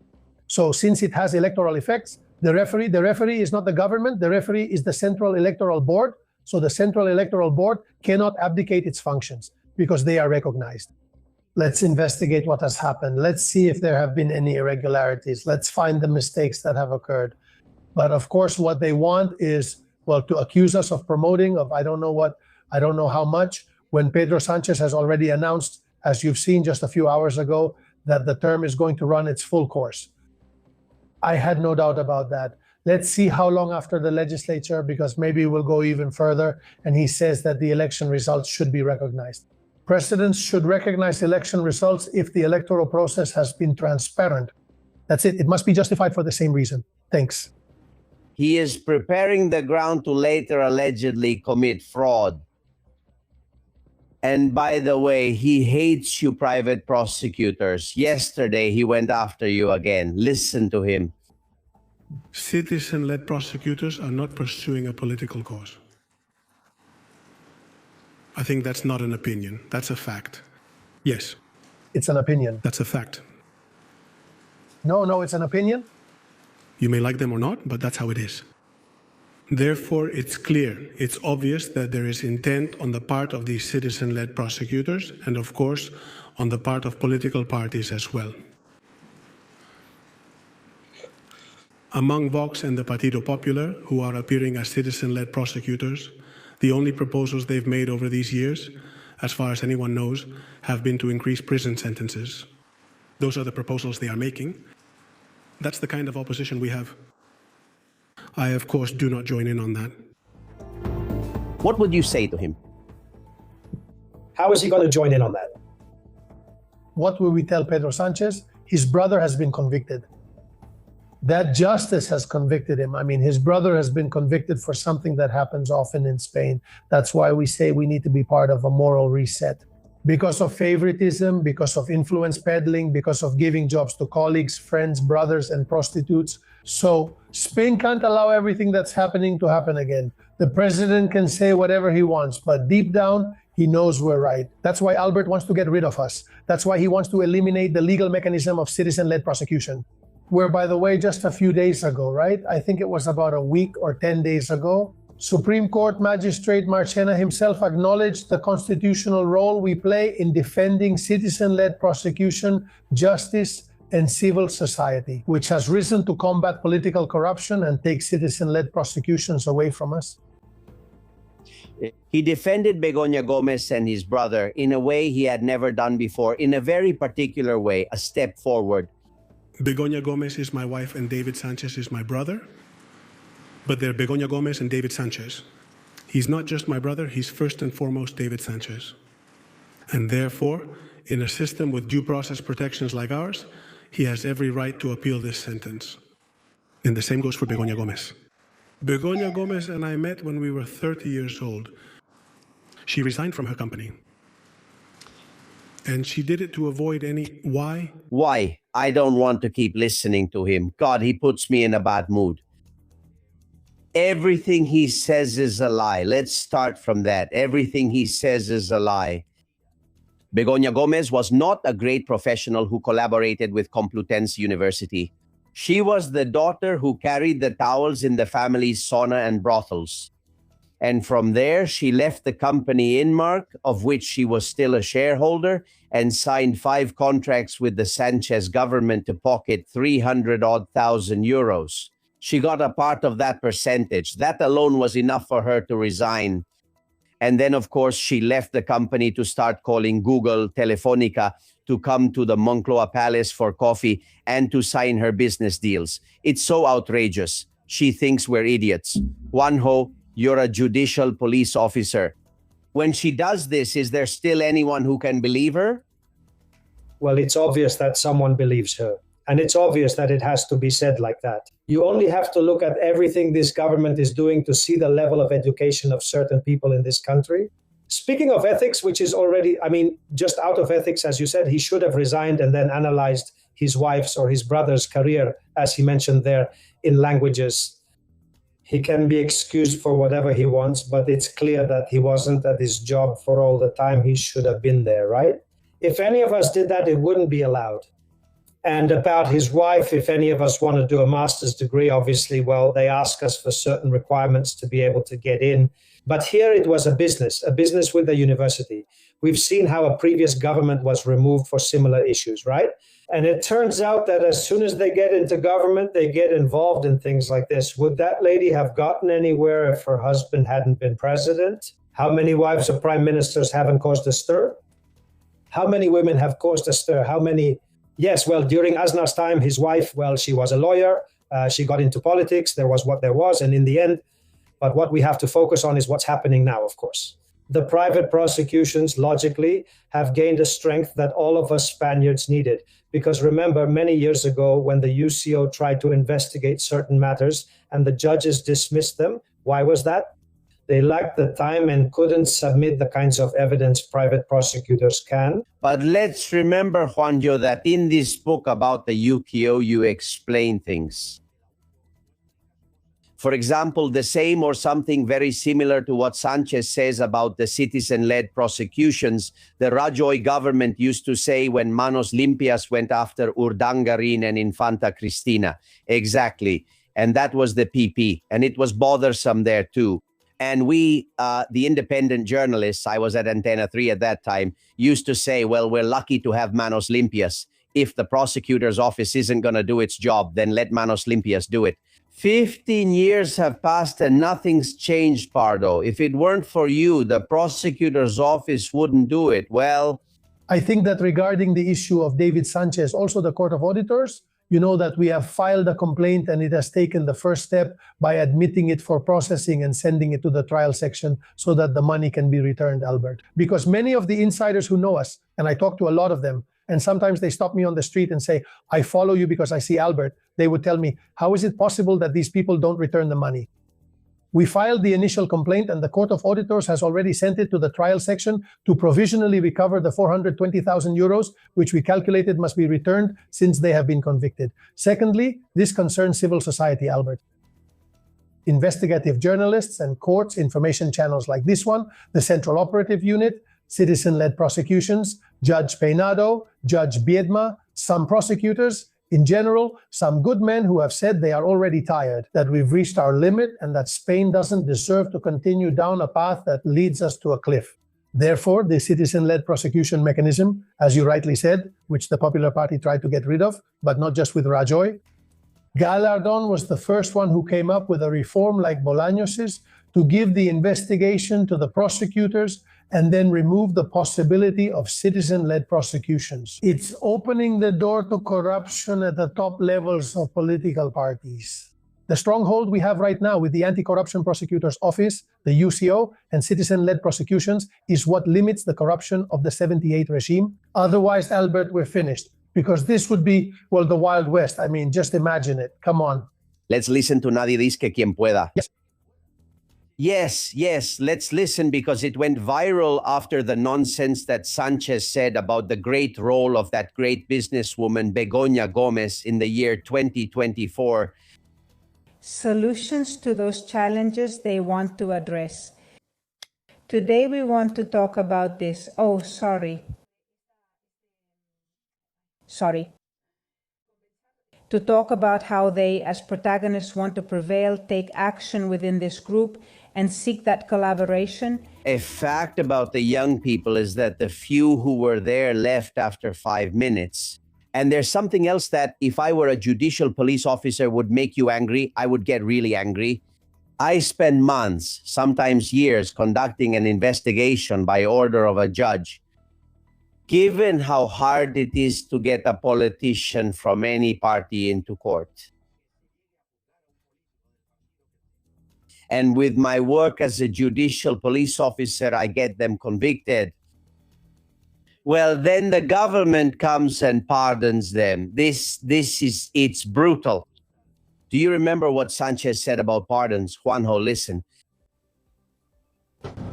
So since it has electoral effects, the referee is not the government. The referee is the Central Electoral Board. So the Central Electoral Board cannot abdicate its functions because they are recognized. Let's investigate what has happened. Let's see if there have been any irregularities. Let's find the mistakes that have occurred. But of course, what they want is, to accuse us of promoting of I don't know how much, when Pedro Sanchez has already announced, as you've seen just a few hours ago, that the term is going to run its full course. I had no doubt about that. Let's see how long after the legislature, because maybe we'll go even further, and he says that the election results should be recognized. Presidents should recognize election results if the electoral process has been transparent. That's it. It must be justified for the same reason. Thanks. He is preparing the ground to later allegedly commit fraud. And by the way, he hates you private prosecutors. Yesterday, he went after you again. Listen to him. Citizen-led prosecutors are not pursuing a political cause. I think that's not an opinion. That's a fact. Yes. It's an opinion. That's a fact. No, it's an opinion. You may like them or not, but that's how it is. Therefore, it's clear, it's obvious that there is intent on the part of these citizen-led prosecutors and, of course, on the part of political parties as well. Among Vox and the Partido Popular, who are appearing as citizen-led prosecutors, the only proposals they've made over these years, as far as anyone knows, have been to increase prison sentences. Those are the proposals they are making. That's the kind of opposition we have. I, of course, do not join in on that. What would you say to him? How is he going to join in on that? What will we tell Pedro Sanchez? His brother has been convicted. That justice has convicted him. His brother has been convicted for something that happens often in Spain. That's why we say we need to be part of a moral reset. Because of favoritism, because of influence peddling, because of giving jobs to colleagues, friends, brothers, and prostitutes. So Spain can't allow everything that's happening to happen again. The president can say whatever he wants, but deep down, he knows we're right. That's why Albert wants to get rid of us. That's why he wants to eliminate the legal mechanism of citizen-led prosecution. where, by the way, just a few days ago, right? I think it was about a week or 10 days ago, Supreme Court Magistrate Marchena himself acknowledged the constitutional role we play in defending citizen-led prosecution, justice, and civil society, which has risen to combat political corruption and take citizen-led prosecutions away from us. He defended Begoña Gomez and his brother in a way he had never done before, in a very particular way, a step forward. Begoña Gomez is my wife and David Sanchez is my brother, but they're Begoña Gomez and David Sanchez. He's not just my brother, he's first and foremost David Sanchez. And therefore, in a system with due process protections like ours, he has every right to appeal this sentence. And the same goes for Begoña Gomez. Begoña Gomez and I met when we were 30 years old. She resigned from her company. And she did it to avoid any... Why? Why? I don't want to keep listening to him. God, he puts me in a bad mood. Everything he says is a lie. Let's start from that. Everything he says is a lie. Begoña Gomez was not a great professional who collaborated with Complutense University. She was the daughter who carried the towels in the family's sauna and brothels. And from there, she left the company Inmark, of which she was still a shareholder, and signed 5 contracts with the Sanchez government to pocket 300,000 euros. She got a part of that percentage. That alone was enough for her to resign. And then, of course, she left the company to start calling Google, Telefonica, to come to the Moncloa Palace for coffee and to sign her business deals. It's so outrageous. She thinks we're idiots. Juanjo, you're a judicial police officer. When she does this, is there still anyone who can believe her? Well, it's obvious that someone believes her. And it's obvious that it has to be said like that. You only have to look at everything this government is doing to see the level of education of certain people in this country. Speaking of ethics, which is already, just out of ethics, as you said, he should have resigned and then analyzed his wife's or his brother's career, as he mentioned there, in languages. He can be excused for whatever he wants, but it's clear that he wasn't at his job for all the time he should have been there, right? If any of us did that, it wouldn't be allowed. And about his wife, if any of us want to do a master's degree, obviously, well, they ask us for certain requirements to be able to get in. But here it was a business with the university. We've seen how a previous government was removed for similar issues, right? And it turns out that as soon as they get into government, they get involved in things like this. Would that lady have gotten anywhere if her husband hadn't been president? How many wives of prime ministers haven't caused a stir? How many women have caused a stir? How many... Yes, well, during Aznar's time, his wife, well, she was a lawyer. She got into politics. There was what there was. And in the end, but what we have to focus on is what's happening now, of course. The private prosecutions, logically, have gained a strength that all of us Spaniards needed. Because remember, many years ago, when the UCO tried to investigate certain matters and the judges dismissed them, why was that? They lacked the time and couldn't submit the kinds of evidence private prosecutors can. But let's remember, Juanjo, that in this book about the UKO, you explain things. For example, the same or something very similar to what Sanchez says about the citizen-led prosecutions, the Rajoy government used to say when Manos Limpias went after Urdangarin and Infanta Cristina. Exactly. And that was the PP. And it was bothersome there too. And we, the independent journalists, I was at Antena 3 at that time, used to say, well, we're lucky to have Manos Limpias. If the prosecutor's office isn't going to do its job, then let Manos Limpias do it. 15 years have passed and nothing's changed, Pardo. If it weren't for you, the prosecutor's office wouldn't do it. Well, I think that regarding the issue of David Sanchez, also the Court of Auditors, you know that we have filed a complaint and it has taken the first step by admitting it for processing and sending it to the trial section so that the money can be returned, Albert. Because many of the insiders who know us, and I talk to a lot of them, and sometimes they stop me on the street and say, I follow you because I see Albert. They would tell me, how is it possible that these people don't return the money? We filed the initial complaint and the Court of Auditors has already sent it to the trial section to provisionally recover the 420,000 euros, which we calculated must be returned since they have been convicted. Secondly, this concerns civil society, Albert. Investigative journalists and courts, information channels like this one, the Central Operative Unit, citizen-led prosecutions, Judge Peinado, Judge Biedma, some prosecutors, In general, some good men who have said they are already tired, that we've reached our limit, and that Spain doesn't deserve to continue down a path that leads us to a cliff. Therefore, the citizen-led prosecution mechanism, as you rightly said, which the Popular Party tried to get rid of, but not just with Rajoy. Galardón was the first one who came up with a reform like Bolaños's to give the investigation to the prosecutors and then remove the possibility of citizen-led prosecutions. It's opening the door to corruption at the top levels of political parties. The stronghold we have right now with the Anti-Corruption Prosecutor's Office, the UCO, and citizen-led prosecutions is what limits the corruption of the 78 regime. Otherwise, Albert, we're finished. Because this would be, well, the Wild West. I mean, just imagine it. Come on. Let's listen to Nadie Dice Quien Pueda. Yes. Yes, let's listen because it went viral after the nonsense that Sanchez said about the great role of that great businesswoman Begoña Gómez in the year 2024. Solutions to those challenges they want to address. Today we want to talk about this. Oh, sorry. To talk about how they, as protagonists, want to prevail, take action within this group, and seek that collaboration. A fact about the young people is that the few who were there left after 5 minutes. And there's something else that if I were a judicial police officer would make you angry, I would get really angry. I spend months, sometimes years, conducting an investigation by order of a judge. Given how hard it is to get a politician from any party into court, and with my work as a judicial police officer, I get them convicted. Well, then the government comes and pardons them. It's brutal. Do you remember what Sanchez said about pardons? Juanjo, listen.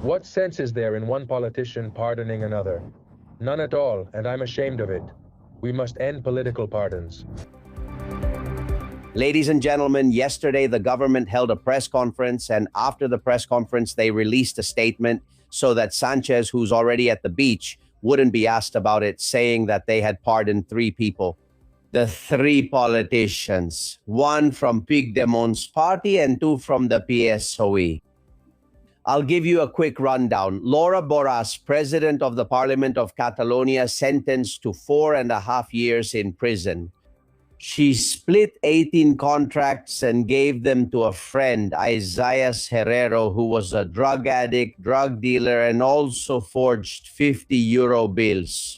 What sense is there in one politician pardoning another? None at all, and I'm ashamed of it. We must end political pardons. Ladies and gentlemen, yesterday the government held a press conference, and after the press conference, they released a statement so that Sanchez, who's already at the beach, wouldn't be asked about it, saying that they had pardoned 3 people. The 3 politicians, 1 from Puigdemont's party and 2 from the PSOE. I'll give you a quick rundown. Laura Borràs, president of the Parliament of Catalonia, sentenced to 4.5 years in prison. She split 18 contracts and gave them to a friend, Isaias Herrero, who was a drug addict, drug dealer, and also forged 50 euro bills.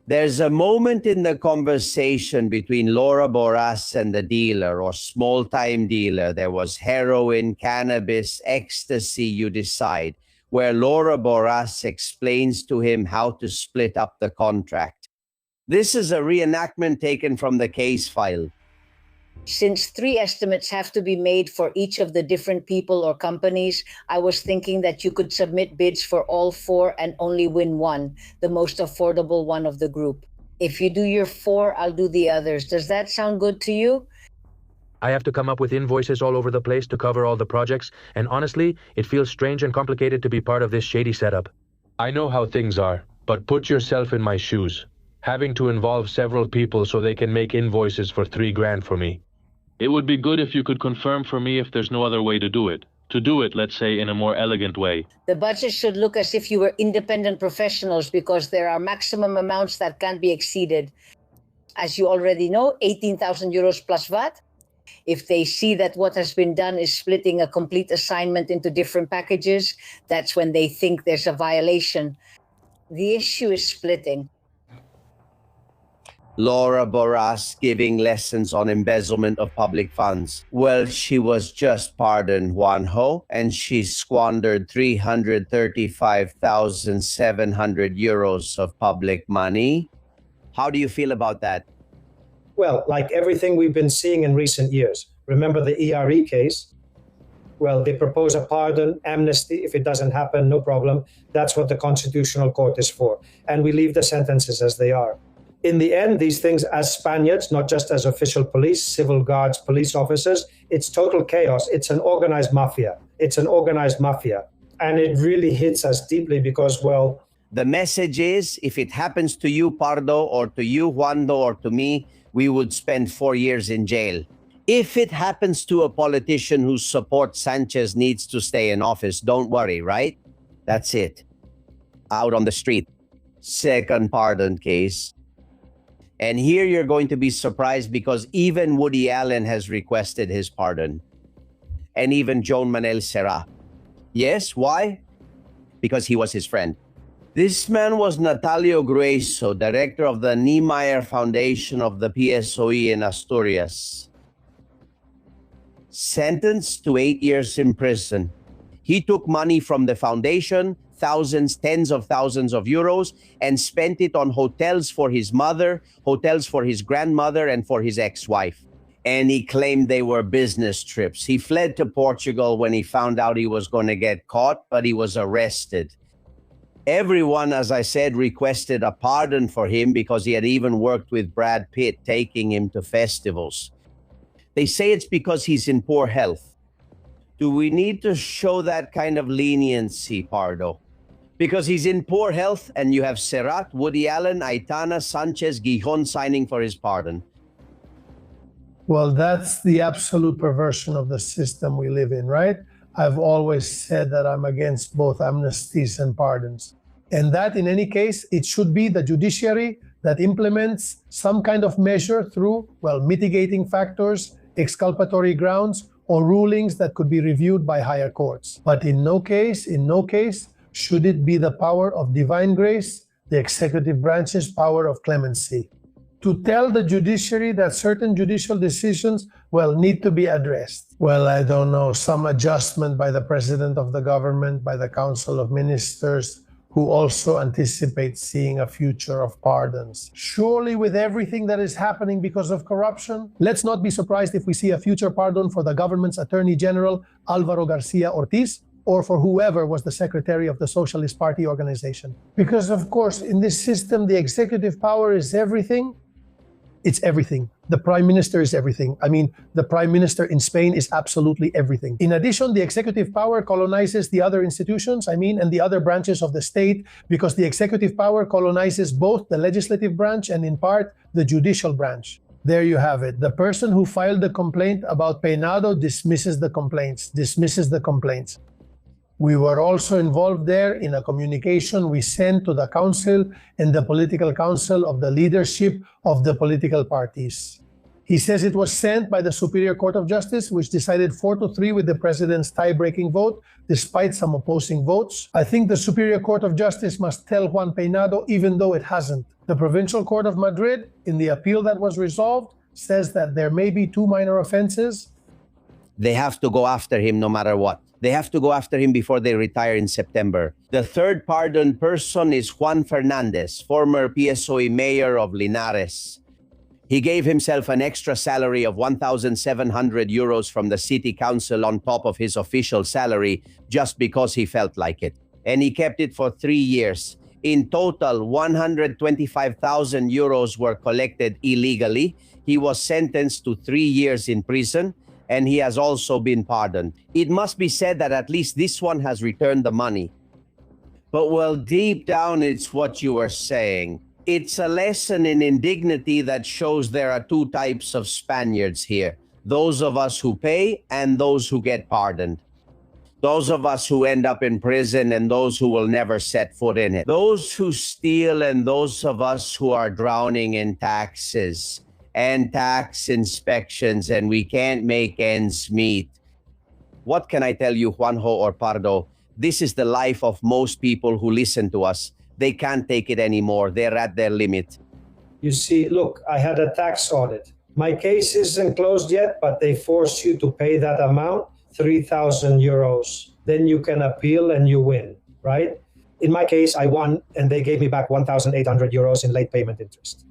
There's a moment in the conversation between Laura Borràs and the dealer or small-time dealer. There was heroin, cannabis, ecstasy, you decide, where Laura Borràs explains to him how to split up the contract. This is a reenactment taken from the case file. Since 3 estimates have to be made for each of the different people or companies, I was thinking that you could submit bids for all 4 and only win 1, the most affordable one of the group. If you do your 4, I'll do the others. Does that sound good to you? I have to come up with invoices all over the place to cover all the projects, and honestly, it feels strange and complicated to be part of this shady setup. I know how things are, but put yourself in my shoes. Having to involve several people so they can make invoices for 3 grand for me. It would be good if you could confirm for me if there's no other way to do it. To do it, let's say, in a more elegant way. The budget should look as if you were independent professionals because there are maximum amounts that can't be exceeded. As you already know, 18,000 euros plus VAT. If they see that what has been done is splitting a complete assignment into different packages, that's when they think there's a violation. The issue is splitting. Laura Borràs giving lessons on embezzlement of public funds. Well, she was just pardoned, Juanjo, and she squandered 335,700 euros of public money. How do you feel about that? Well, like everything we've been seeing in recent years. Remember the ERE case? Well, they propose a pardon, amnesty. If it doesn't happen, no problem. That's what the Constitutional Court is for. And we leave the sentences as they are. In the end, these things, as Spaniards, not just as official police, civil guards, police officers, it's total chaos. It's an organized mafia. It's an organized mafia. And it really hits us deeply because, well... The message is, if it happens to you, Pardo, or to you, Juando, or to me, we would spend 4 years in jail. If it happens to a politician who supports Sanchez needs to stay in office, don't worry, right? That's it. Out on the street. Second pardon case. And here you're going to be surprised because even Woody Allen has requested his pardon. And even Joan Manuel Serra. Yes, why? Because he was his friend. This man was Natalio Grueso, director of the Niemeyer Foundation of the PSOE in Asturias. Sentenced to 8 years in prison. He took money from the foundation, thousands, tens of thousands of euros, and spent it on hotels for his mother, hotels for his grandmother, and for his ex-wife. And he claimed they were business trips. He fled to Portugal when he found out he was going to get caught, but he was arrested. Everyone, as I said, requested a pardon for him because he had even worked with Brad Pitt, taking him to festivals. They say it's because he's in poor health. Do we need to show that kind of leniency, Pardo? Because he's in poor health and you have Serrat, Woody Allen, Aitana, Sanchez, Gijon signing for his pardon. Well, that's the absolute perversion of the system we live in, right? I've always said that I'm against both amnesties and pardons. And that, in any case, it should be the judiciary that implements some kind of measure through, well, mitigating factors, exculpatory grounds, or rulings that could be reviewed by higher courts. But in no case, should it be the power of divine grace, the executive branch's power of clemency. To tell the judiciary that certain judicial decisions, well, need to be addressed. Well, I don't know, some adjustment by the President of the government, by the Council of Ministers, who also anticipate seeing a future of pardons. Surely with everything that is happening because of corruption, let's not be surprised if we see a future pardon for the government's Attorney General, Alvaro Garcia Ortiz, or for whoever was the secretary of the Socialist Party organization. Because of course, in this system, the executive power is everything. It's everything. The prime minister is everything. I mean, the prime minister in Spain is absolutely everything. In addition, the executive power colonizes the other institutions, and the other branches of the state, because the executive power colonizes both the legislative branch and in part the judicial branch. There you have it. The person who filed the complaint about Peinado dismisses the complaints. We were also involved there in a communication we sent to the council and the political council of the leadership of the political parties. He says it was sent by the Superior Court of Justice, which decided 4-3 with the president's tie-breaking vote, despite some opposing votes. I think the Superior Court of Justice must tell Juan Peinado, even though it hasn't. The Provincial Court of Madrid, in the appeal that was resolved, says that there may be 2 minor offenses. They have to go after him no matter what. They have to go after him before they retire in September. The third pardoned person is Juan Fernandez, former PSOE mayor of Linares. He gave himself an extra salary of 1,700 euros from the city council on top of his official salary just because he felt like it. And he kept it for 3 years. In total, 125,000 euros were collected illegally. He was sentenced to 3 years in prison, and he has also been pardoned. It must be said that at least this one has returned the money. But well, deep down, it's what you were saying. It's a lesson in indignity that shows there are 2 types of Spaniards here. Those of us who pay and those who get pardoned. Those of us who end up in prison and those who will never set foot in it. Those who steal and those of us who are drowning in taxes and tax inspections, and we can't make ends meet. What can I tell you, Juanjo or Pardo? This is the life of most people who listen to us. They can't take it anymore. They're at their limit. You see, look, I had a tax audit. My case isn't closed yet, but they force you to pay that amount, 3,000 euros. Then you can appeal and you win, right? In my case, I won, and they gave me back 1,800 euros in late payment interest.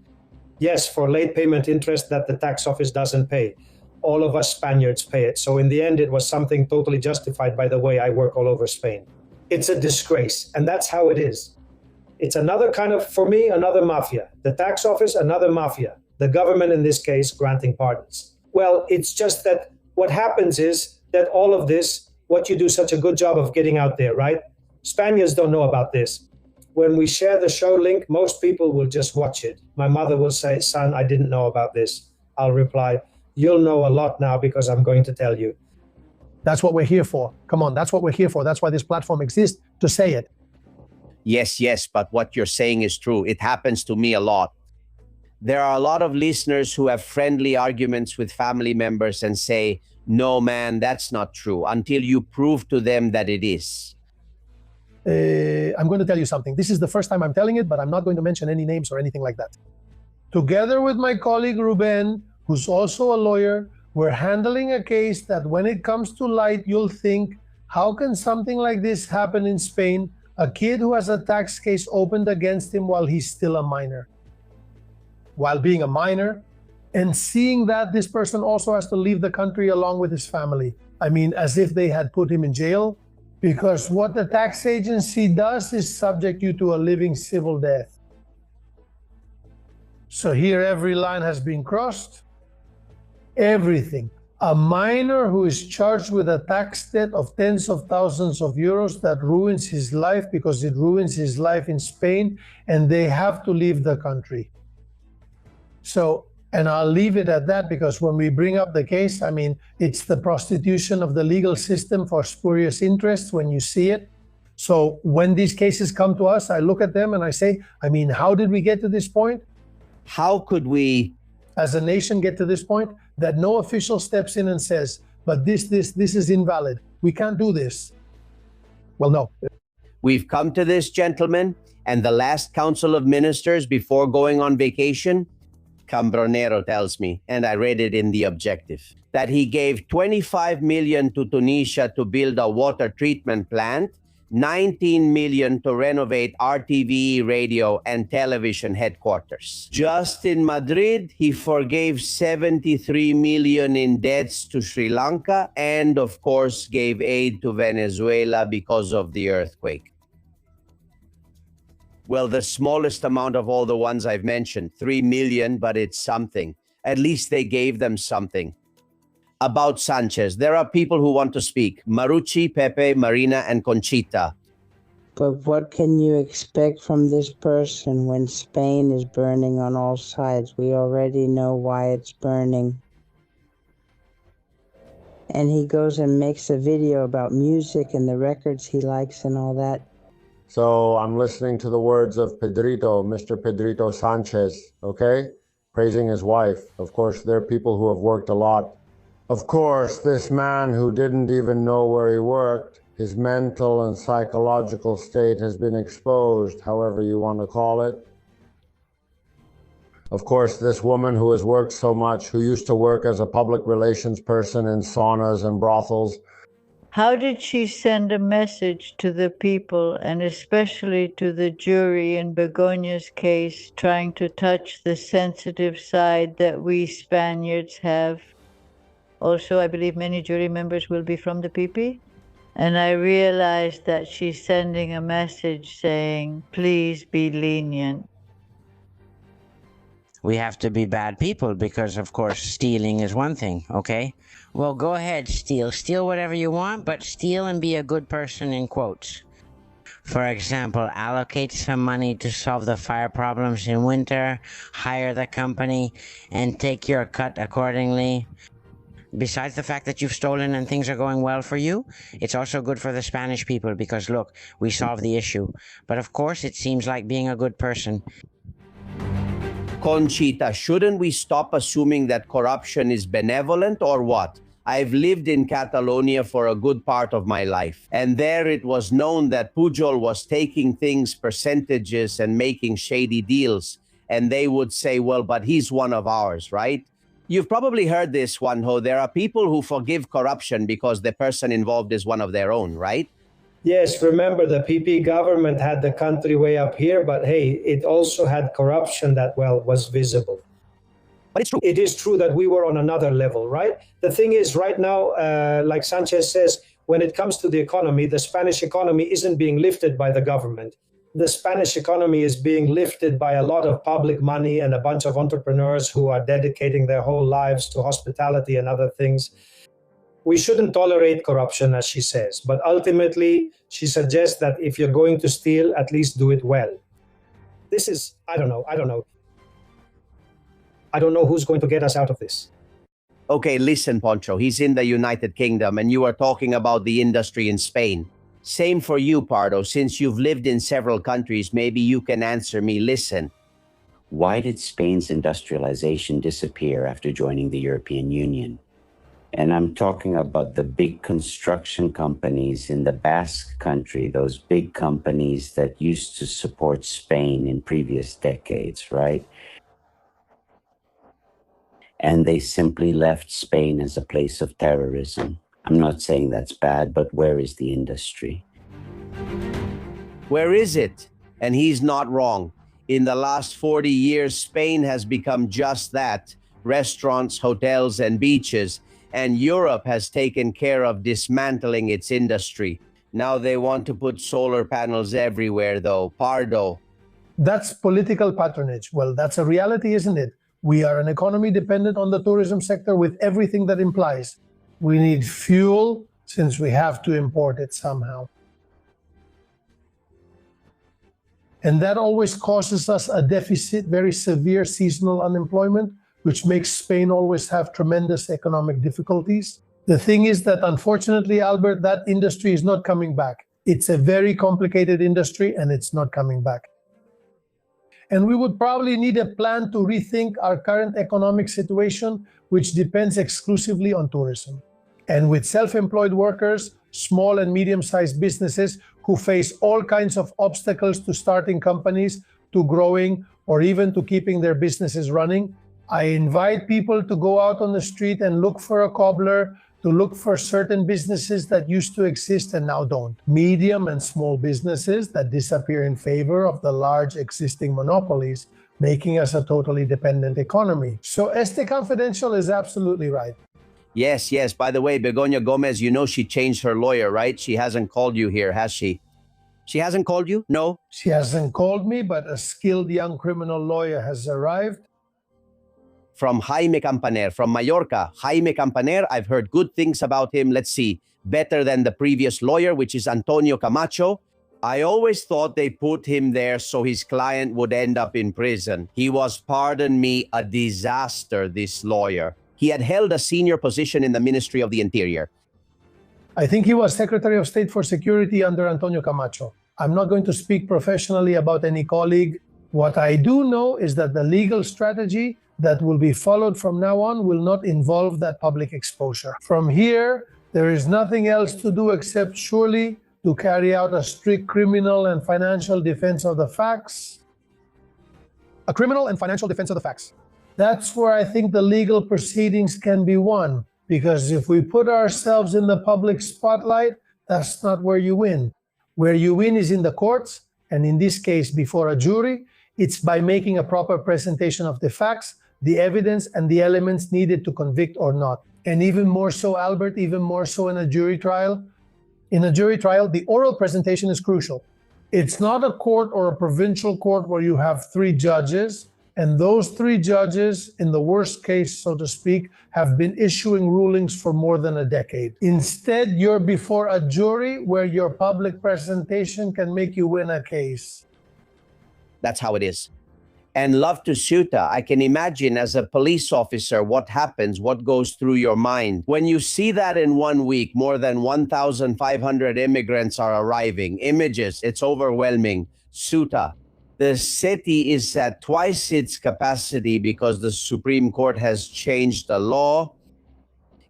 Yes, for late payment interest that the tax office doesn't pay. All of us Spaniards pay it. So in the end, it was something totally justified by the way I work all over Spain. It's a disgrace, and that's how it is. It's another kind of, for me, another mafia. The tax office, another mafia. The government, in this case, granting pardons. Well, it's just that what happens is that all of this, what you do such a good job of getting out there, right? Spaniards don't know about this. when we share the show link, most people will just watch it. My mother will say, son, I didn't know about this. I'll reply, you'll know a lot now because I'm going to tell you. That's what we're here for. Come on, that's what we're here for. That's why this platform exists, to say it. Yes, but what you're saying is true. It happens to me a lot. There are a lot of listeners who have friendly arguments with family members and say, no, man, that's not true, until you prove to them that it is. I'm going to tell you something. This is the first time I'm telling it, but I'm not going to mention any names or anything like that. Together with my colleague Ruben, who's also a lawyer, we're handling a case that when it comes to light, you'll think, how can something like this happen in Spain? A kid who has a tax case opened against him while he's still a minor. While being a minor, and seeing that this person also has to leave the country along with his family. I mean, as if they had put him in jail, because what the tax agency does is subject you to a living civil death. So here every line has been crossed. Everything. A minor who is charged with a tax debt of tens of thousands of euros that ruins his life because it ruins his life in Spain, and they have to leave the country. So, and I'll leave it at that, because when we bring up the case, I mean, it's the prostitution of the legal system for spurious interests when you see it. So when these cases come to us, I look at them and I say, I mean, how did we get to this point? How could we, as a nation, get to this point that no official steps in and says, but this is invalid. We can't do this. Well, no. We've come to this, gentlemen, and the last Council of Ministers before going on vacation, Cambronero tells me, and I read it in the objective, that he gave 25 million to Tunisia to build a water treatment plant, 19 million to renovate RTVE radio and television headquarters. Just in Madrid, he forgave 73 million in debts to Sri Lanka and, of course, gave aid to Venezuela because of the earthquake. Well, the smallest amount of all the ones I've mentioned, 3 million, but it's something. At least they gave them something. About Sanchez, there are people who want to speak. Marucci, Pepe, Marina, and Conchita. But what can you expect from this person when Spain is burning on all sides? We already know why it's burning. And he goes and makes a video about music and the records he likes and all that. So I'm listening to the words of Pedrito, Mr. Pedrito Sanchez, okay? Praising his wife. Of course, there are people who have worked a lot. Of course, this man who didn't even know where he worked, his mental and psychological state has been exposed, however you want to call it. Of course, this woman who has worked so much, who used to work as a public relations person in saunas and brothels. How did she send a message to the people, and especially to the jury in Begoña's case, trying to touch the sensitive side that we Spaniards have? Also, I believe many jury members will be from the PP. And I realized that she's sending a message saying, please be lenient. We have to be bad people because, of course, stealing is one thing, okay? Well, go ahead, steal. Steal whatever you want, but steal and be a good person, in quotes. For example, allocate some money to solve the fire problems in winter, hire the company, and take your cut accordingly. Besides the fact that you've stolen and things are going well for you, it's also good for the Spanish people because, look, we solved the issue. But of course, it seems like being a good person. Conchita, shouldn't we stop assuming that corruption is benevolent or what? I've lived in Catalonia for a good part of my life, and there it was known that Pujol was taking things, percentages, and making shady deals, and they would say, well, but he's one of ours, right? You've probably heard this, Juanjo. There are people who forgive corruption because the person involved is one of their own, right? Yes, remember the PP government had the country way up here, but hey, it also had corruption that, well, was visible. But it's true. It is true that we were on another level, right? The thing is, right now, like Sanchez says, when it comes to the economy, the Spanish economy isn't being lifted by the government. The Spanish economy is being lifted by a lot of public money and a bunch of entrepreneurs who are dedicating their whole lives to hospitality and other things. we shouldn't tolerate corruption, as she says. But ultimately, she suggests that if you're going to steal, at least do it well. This is, I don't know. I don't know who's going to get us out of this. Okay, listen, Poncho, he's in the United Kingdom and you are talking about the industry in Spain. Same for you, Pardo. Since you've lived in several countries, maybe you can answer me. Listen. Why did Spain's industrialization disappear after joining the European Union? And I'm talking about the big construction companies in the Basque Country, those big companies that used to support Spain in previous decades, right? And they simply left Spain as a place of terrorism. I'm not saying that's bad, but where is the industry? Where is it? And he's not wrong. In the last 40 years, Spain has become just that: restaurants, hotels, and beaches. And Europe has taken care of dismantling its industry. Now they want to put solar panels everywhere, though. Pardo. That's political patronage. Well, that's a reality, isn't it? We are an economy dependent on the tourism sector with everything that implies. We need fuel since we have to import it somehow. And that always causes us a deficit, very severe seasonal unemployment, which makes Spain always have tremendous economic difficulties. The thing is that, unfortunately, Albert, that industry is not coming back. It's a very complicated industry and it's not coming back. And we would probably need a plan to rethink our current economic situation, which depends exclusively on tourism. And with self-employed workers, small and medium-sized businesses who face all kinds of obstacles to starting companies, to growing, or even to keeping their businesses running, I invite people to go out on the street and look for a cobbler, to look for certain businesses that used to exist and now don't. Medium and small businesses that disappear in favor of the large existing monopolies, making us a totally dependent economy. So Este Confidential is absolutely right. Yes. By the way, Begoña Gomez, you know she changed her lawyer, right? She hasn't called you here, has she? She hasn't called you? No? She hasn't called me, but a skilled young criminal lawyer has arrived. From Jaime Campaner, from Mallorca. Jaime Campaner, I've heard good things about him. Let's see, better than the previous lawyer, which is Antonio Camacho. I always thought they put him there so his client would end up in prison. He was, pardon me, a disaster, this lawyer. He had held a senior position in the Ministry of the Interior. I think he was Secretary of State for Security under Antonio Camacho. I'm not going to speak professionally about any colleague. What I do know is that the legal strategy that will be followed from now on will not involve that public exposure. From here, there is nothing else to do except surely to carry out a strict criminal and financial defense of the facts. A criminal and financial defense of the facts. That's where I think the legal proceedings can be won, because if we put ourselves in the public spotlight, that's not where you win. Where you win is in the courts, and in this case, before a jury. It's by making a proper presentation of the facts, the evidence, and the elements needed to convict or not. And even more so, Albert, even more so in a jury trial. In a jury trial, the oral presentation is crucial. It's not a court or a provincial court where you have 3 judges, and those 3 judges, in the worst case, so to speak, have been issuing rulings for more than a decade. Instead, you're before a jury where your public presentation can make you win a case. That's how it is. And love to Ceuta, I can imagine as a police officer what happens, what goes through your mind. When you see that in 1 week, more than 1,500 immigrants are arriving. Images, it's overwhelming. Ceuta, the city is at twice its capacity because the Supreme Court has changed the law.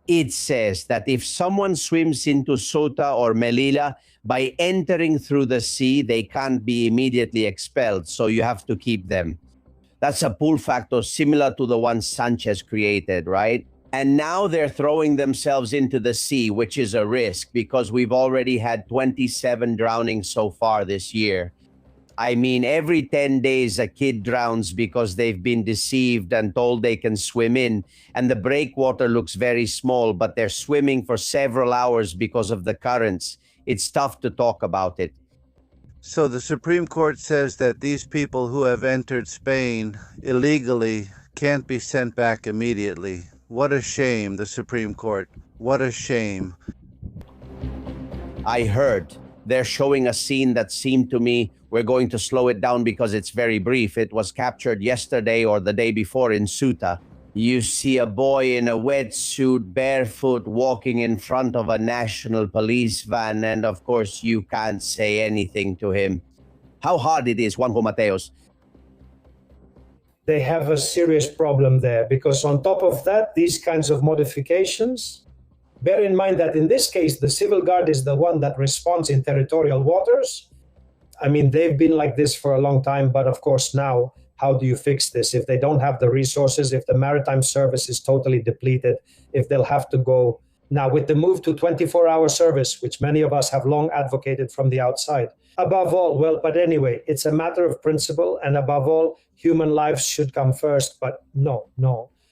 It says that if someone swims into Ceuta or Melilla, by entering through the sea, they can't be immediately expelled, so you have to keep them. That's a pull factor similar to the one Sanchez created, right? And now they're throwing themselves into the sea, which is a risk because we've already had 27 drownings so far this year. I mean, every 10 days, a kid drowns because they've been deceived and told they can swim in. And the breakwater looks very small, but they're swimming for several hours because of the currents. It's tough to talk about it. So the Supreme Court says that these people who have entered Spain illegally can't be sent back immediately. What a shame, the Supreme Court. What a shame. I heard they're showing a scene that seemed to me, we're going to slow it down because it's very brief. It was captured yesterday or the day before in Suta. You see a boy in a wetsuit, barefoot, walking in front of a national police van, and of course you can't say anything to him. How hard it is, Juanjo Mateos. They have a serious problem there because on top of that, these kinds of modifications, bear in mind that in this case, the Civil Guard is the one that responds in territorial waters. I mean, they've been like this for a long time, but of course now, how do you fix this? If they don't have the resources, if the maritime service is totally depleted, if they'll have to go now with the move to 24-hour service, which many of us have long advocated from the outside. Above all, well, but anyway, it's a matter of principle, and above all, human lives should come first, but no.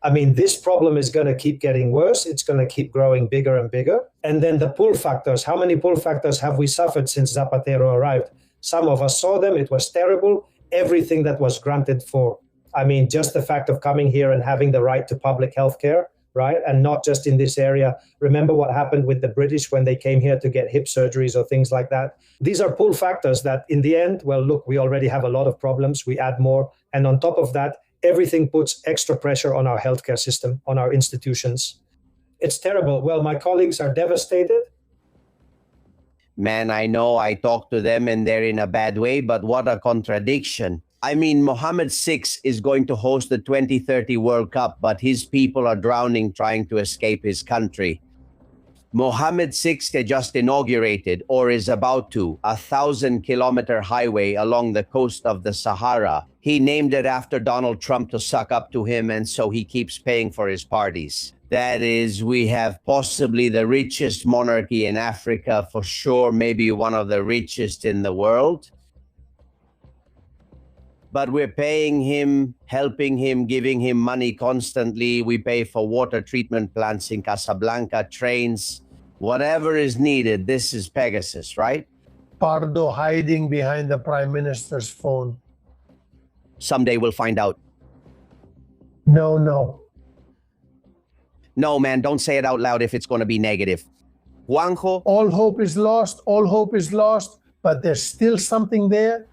I mean, this problem is going to keep getting worse. It's going to keep growing bigger and bigger. And then the pull factors, how many pull factors have we suffered since Zapatero arrived? Some of us saw them. It was terrible. Everything that was granted for, I mean, just the fact of coming here and having the right to public health care, right? And not just in this area. Remember what happened with the British when they came here to get hip surgeries or things like that? These are pull factors that in the end, well, look, we already have a lot of problems. We add more. And on top of that, everything puts extra pressure on our healthcare system, on our institutions. It's terrible. Well, my colleagues are devastated. Man, I know I talk to them and they're in a bad way, but what a contradiction. I mean, Mohammed VI is going to host the 2030 World Cup, but his people are drowning trying to escape his country. Mohammed VI just inaugurated, or is about to, a 1,000-kilometer highway along the coast of the Sahara. He named it after Donald Trump to suck up to him, and so he keeps paying for his parties. That is, we have possibly the richest monarchy in Africa, for sure, maybe one of the richest in the world. But we're paying him, helping him, giving him money constantly. We pay for water treatment plants in Casablanca, trains, whatever is needed. This is Pegasus, right? Pardo hiding behind the Prime Minister's phone. Someday we'll find out. No. No, man, don't say it out loud if it's going to be negative. Juanjo? All hope is lost, but there's still something there.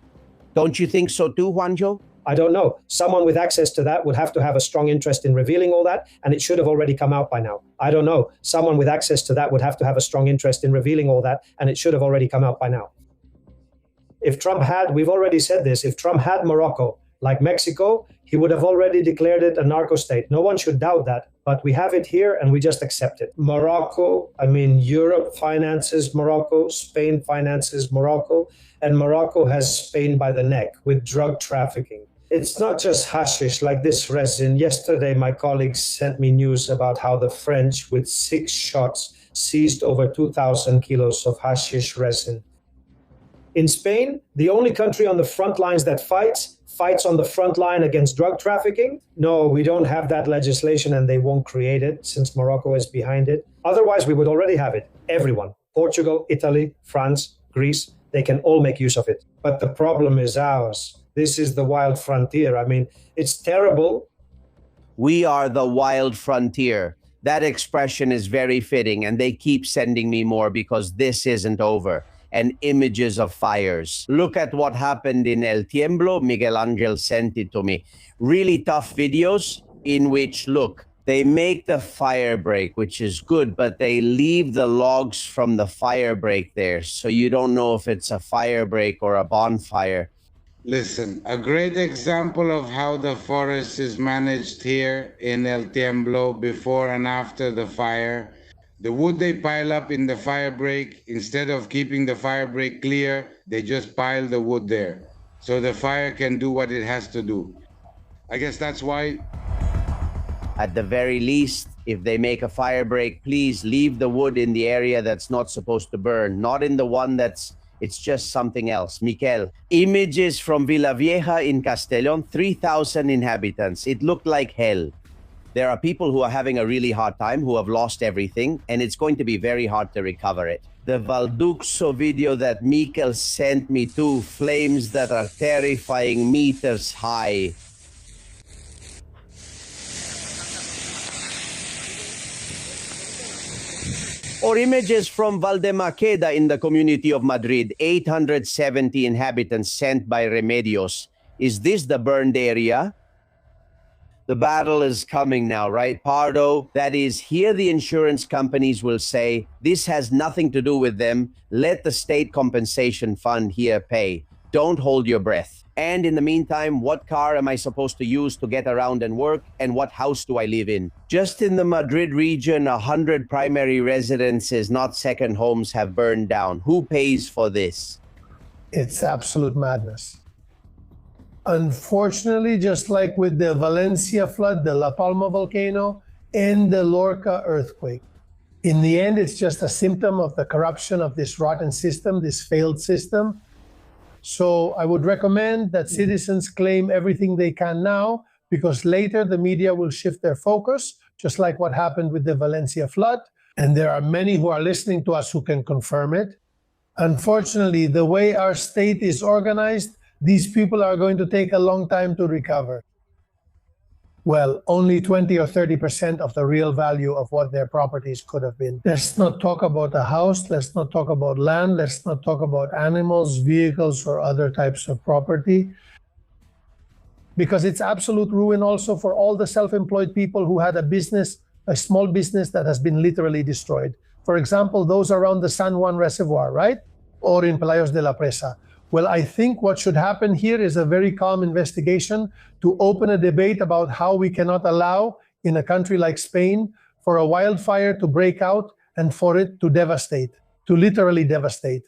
Don't you think so too, Juanjo? I don't know. Someone with access to that would have to have a strong interest in revealing all that, and it should have already come out by now. I don't know. Someone with access to that would have to have a strong interest in revealing all that, and it should have already come out by now. If Trump had, we've already said this, if Trump had Morocco, like Mexico, he would have already declared it a narco state. No one should doubt that, but we have it here and we just accept it. Morocco, I mean, Europe finances Morocco, Spain finances Morocco, and Morocco has Spain by the neck with drug trafficking. It's not just hashish like this resin. Yesterday, my colleagues sent me news about how the French, with 6 shots, seized over 2,000 kilos of hashish resin. In Spain, the only country on the front lines that fights on the front line against drug trafficking? No, we don't have that legislation and they won't create it since Morocco is behind it. Otherwise, we would already have it. Everyone, Portugal, Italy, France, Greece, they can all make use of it. But the problem is ours. This is the wild frontier. I mean, it's terrible. We are the wild frontier. That expression is very fitting, and they keep sending me more because this isn't over. And images of fires. Look at what happened in El Tiemblo. Miguel Angel sent it to me. Really tough videos in which, look, they make the fire break, which is good, but they leave the logs from the fire break there. So you don't know if it's a fire break or a bonfire. Listen, a great example of how the forest is managed here in El Tiemblo before and after the fire. The wood they pile up in the fire break, instead of keeping the fire break clear, they just pile the wood there. So the fire can do what it has to do. I guess that's why. At the very least, if they make a fire break, please leave the wood in the area that's not supposed to burn, not in the one it's just something else. Miquel, images from Villavieja in Castellón, 3,000 inhabitants. It looked like hell. There are people who are having a really hard time, who have lost everything, and it's going to be very hard to recover it. The Valduxo video that Mikel sent me to, flames that are terrifying meters high. Or images from Valdemaqueda in the community of Madrid, 870 inhabitants sent by Remedios. Is this the burned area? The battle is coming now, right, Pardo? That is, here the insurance companies will say, this has nothing to do with them. Let the state compensation fund here pay. Don't hold your breath. And in the meantime, what car am I supposed to use to get around and work? And what house do I live in? Just in the Madrid region, 100 primary residences, not second homes, have burned down. Who pays for this? It's absolute madness. Unfortunately, just like with the Valencia flood, the La Palma volcano, and the Lorca earthquake, in the end, it's just a symptom of the corruption of this rotten system, this failed system. So I would recommend that citizens claim everything they can now, because later the media will shift their focus, just like what happened with the Valencia flood. And there are many who are listening to us who can confirm it. Unfortunately, the way our state is organized, these people are going to take a long time to recover. Well, only 20 or 30% of the real value of what their properties could have been. Let's not talk about a house. Let's not talk about land. Let's not talk about animals, vehicles, or other types of property. Because it's absolute ruin also for all the self-employed people who had a business, a small business that has been literally destroyed. For example, those around the San Juan Reservoir, right? Or in Playos de la Presa. Well, I think what should happen here is a very calm investigation to open a debate about how we cannot allow, in a country like Spain, for a wildfire to break out and for it to devastate, to literally devastate.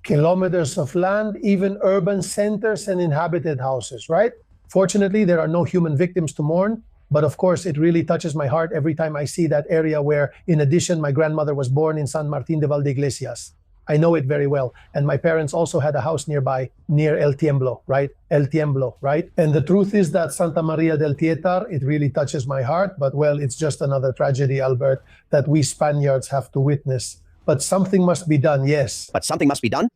Kilometers of land, even urban centers and inhabited houses, right? Fortunately, there are no human victims to mourn, but of course, it really touches my heart every time I see that area where, in addition, my grandmother was born in San Martin de Valdeiglesias. I know it very well. And my parents also had a house nearby, near El Tiemblo, right? El Tiemblo, right? And the truth is that Santa Maria del Tietar, it really touches my heart, but well, it's just another tragedy, Albert, that we Spaniards have to witness. But something must be done, yes. But something must be done?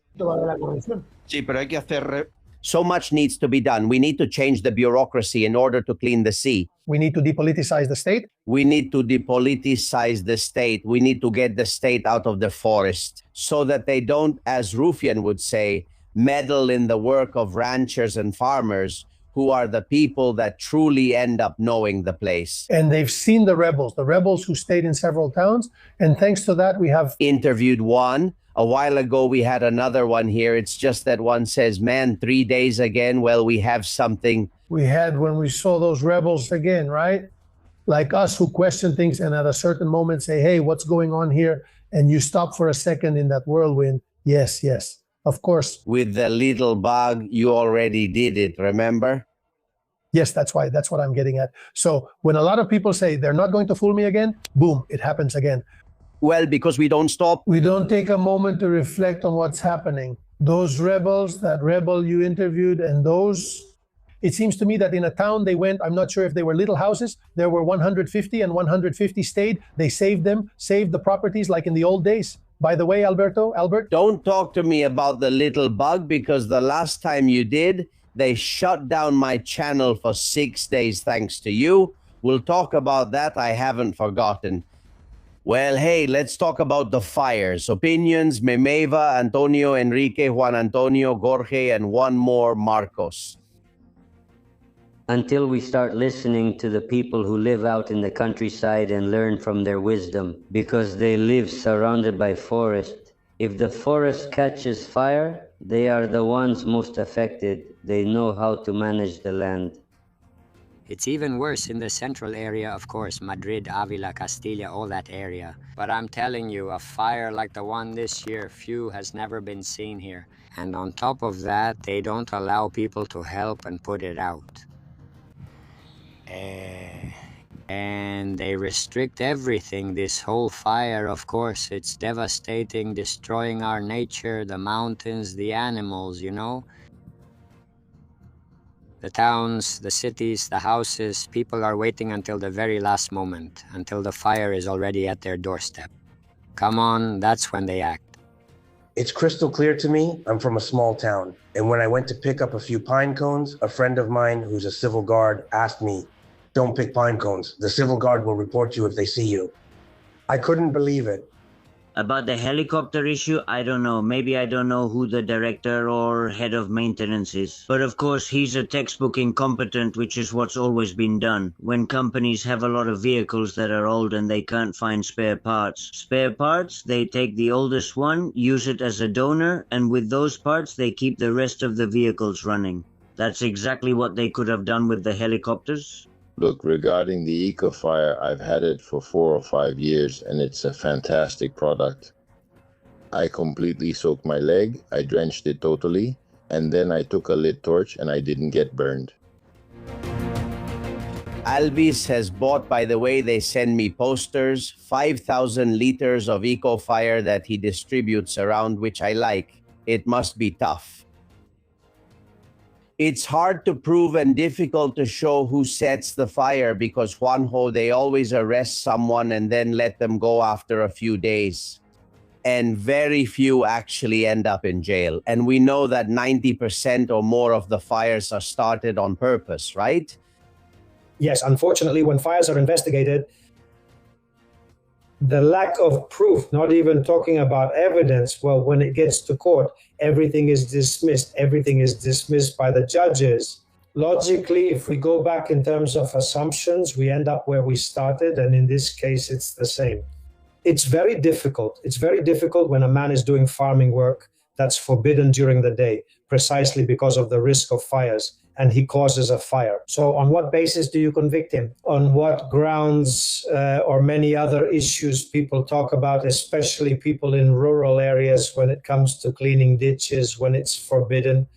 So much needs to be done. We need to change the bureaucracy in order to clean the sea. We need to depoliticize the state. We need to depoliticize the state. We need to get the state out of the forest so that they don't, as Rufian would say, meddle in the work of ranchers and farmers who are the people that truly end up knowing the place. And they've seen the rebels who stayed in several towns. And thanks to that, we have interviewed one. A while ago, we had another one here. It's just that one says, man, 3 days again. Well, we have something. We had when we saw those rebels again, right? Like us who question things and at a certain moment say, hey, what's going on here? And you stop for a second in that whirlwind. Yes, yes, of course. With the little bug, you already did it, remember? Yes, that's what I'm getting at. So when a lot of people say they're not going to fool me again, boom, it happens again. Well, because we don't stop. We don't take a moment to reflect on what's happening. Those rebels, that rebel you interviewed, and those, it seems to me that in a town they went, I'm not sure if they were little houses, there were 150 and 150 stayed. They saved them, saved the properties like in the old days. By the way, Albert? Don't talk to me about the little bug, because the last time you did, they shut down my channel for 6 days thanks to you. We'll talk about that. I haven't forgotten. Well, hey, let's talk about the fires. Opinions, Memeva, Antonio, Enrique, Juan Antonio, Jorge, and one more, Marcos. Until we start listening to the people who live out in the countryside and learn from their wisdom, because they live surrounded by forest. If the forest catches fire, they are the ones most affected. They know how to manage the land. It's even worse in the central area, of course, Madrid, Avila, Castilla, all that area. But I'm telling you, a fire like the one this year, few has never been seen here. And on top of that, they don't allow people to help and put it out. And they restrict everything. This whole fire, of course, it's devastating, destroying our nature, the mountains, the animals, you know? The towns, the cities, the houses, people are waiting until the very last moment, until the fire is already at their doorstep. Come on, that's when they act. It's crystal clear to me. I'm from a small town. And when I went to pick up a few pine cones, a friend of mine who's a civil guard asked me, Don't pick pine cones. The civil guard will report you if they see you. I couldn't believe it. About the helicopter issue, I don't know. Maybe I don't know who the director or head of maintenance is. But of course, he's a textbook incompetent, which is what's always been done. When companies have a lot of vehicles that are old and they can't find spare parts, they take the oldest one, use it as a donor, and with those parts, they keep the rest of the vehicles running. That's exactly what they could have done with the helicopters. Look, regarding the EcoFire, I've had it for 4 or 5 years and it's a fantastic product. I completely soaked my leg, I drenched it totally, and then I took a lit torch and I didn't get burned. Alvis has bought, by the way, they send me posters, 5,000 liters of EcoFire that he distributes around, which I like. It must be tough. It's hard to prove and difficult to show who sets the fire because, Juanjo, they always arrest someone and then let them go after a few days. And very few actually end up in jail. And we know that 90% or more of the fires are started on purpose, right? Yes, unfortunately, when fires are investigated, the lack of proof, not even talking about evidence, well, when it gets to court, everything is dismissed. Everything is dismissed by the judges. Logically, if we go back in terms of assumptions, we end up where we started, and in this case, it's the same. It's very difficult. It's very difficult when a man is doing farming work that's forbidden during the day, precisely because of the risk of fires, and he causes a fire. So on what basis do you convict him? On what grounds or many other issues people talk about, especially people in rural areas when it comes to cleaning ditches, when it's forbidden?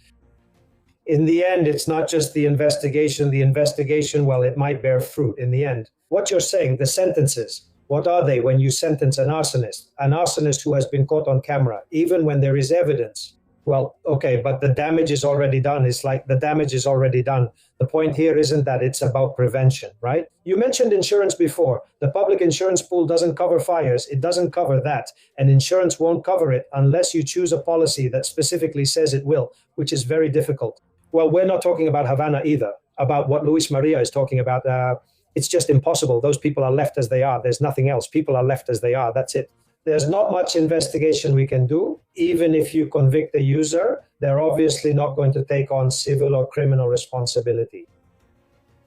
In the end, it's not just the investigation. The investigation, well, it might bear fruit in the end. What you're saying, the sentences, what are they when you sentence an arsonist who has been caught on camera, even when there is evidence? Well, okay, but the damage is already done. It's like the damage is already done. The point here isn't that it's about prevention, right? You mentioned insurance before. The public insurance pool doesn't cover fires. It doesn't cover that. And insurance won't cover it unless you choose a policy that specifically says it will, which is very difficult. Well, we're not talking about Havana either, about what Luis Maria is talking about. It's just impossible. Those people are left as they are. There's nothing else. People are left as they are. That's it. There's not much investigation we can do. Even if you convict the user, they're obviously not going to take on civil or criminal responsibility.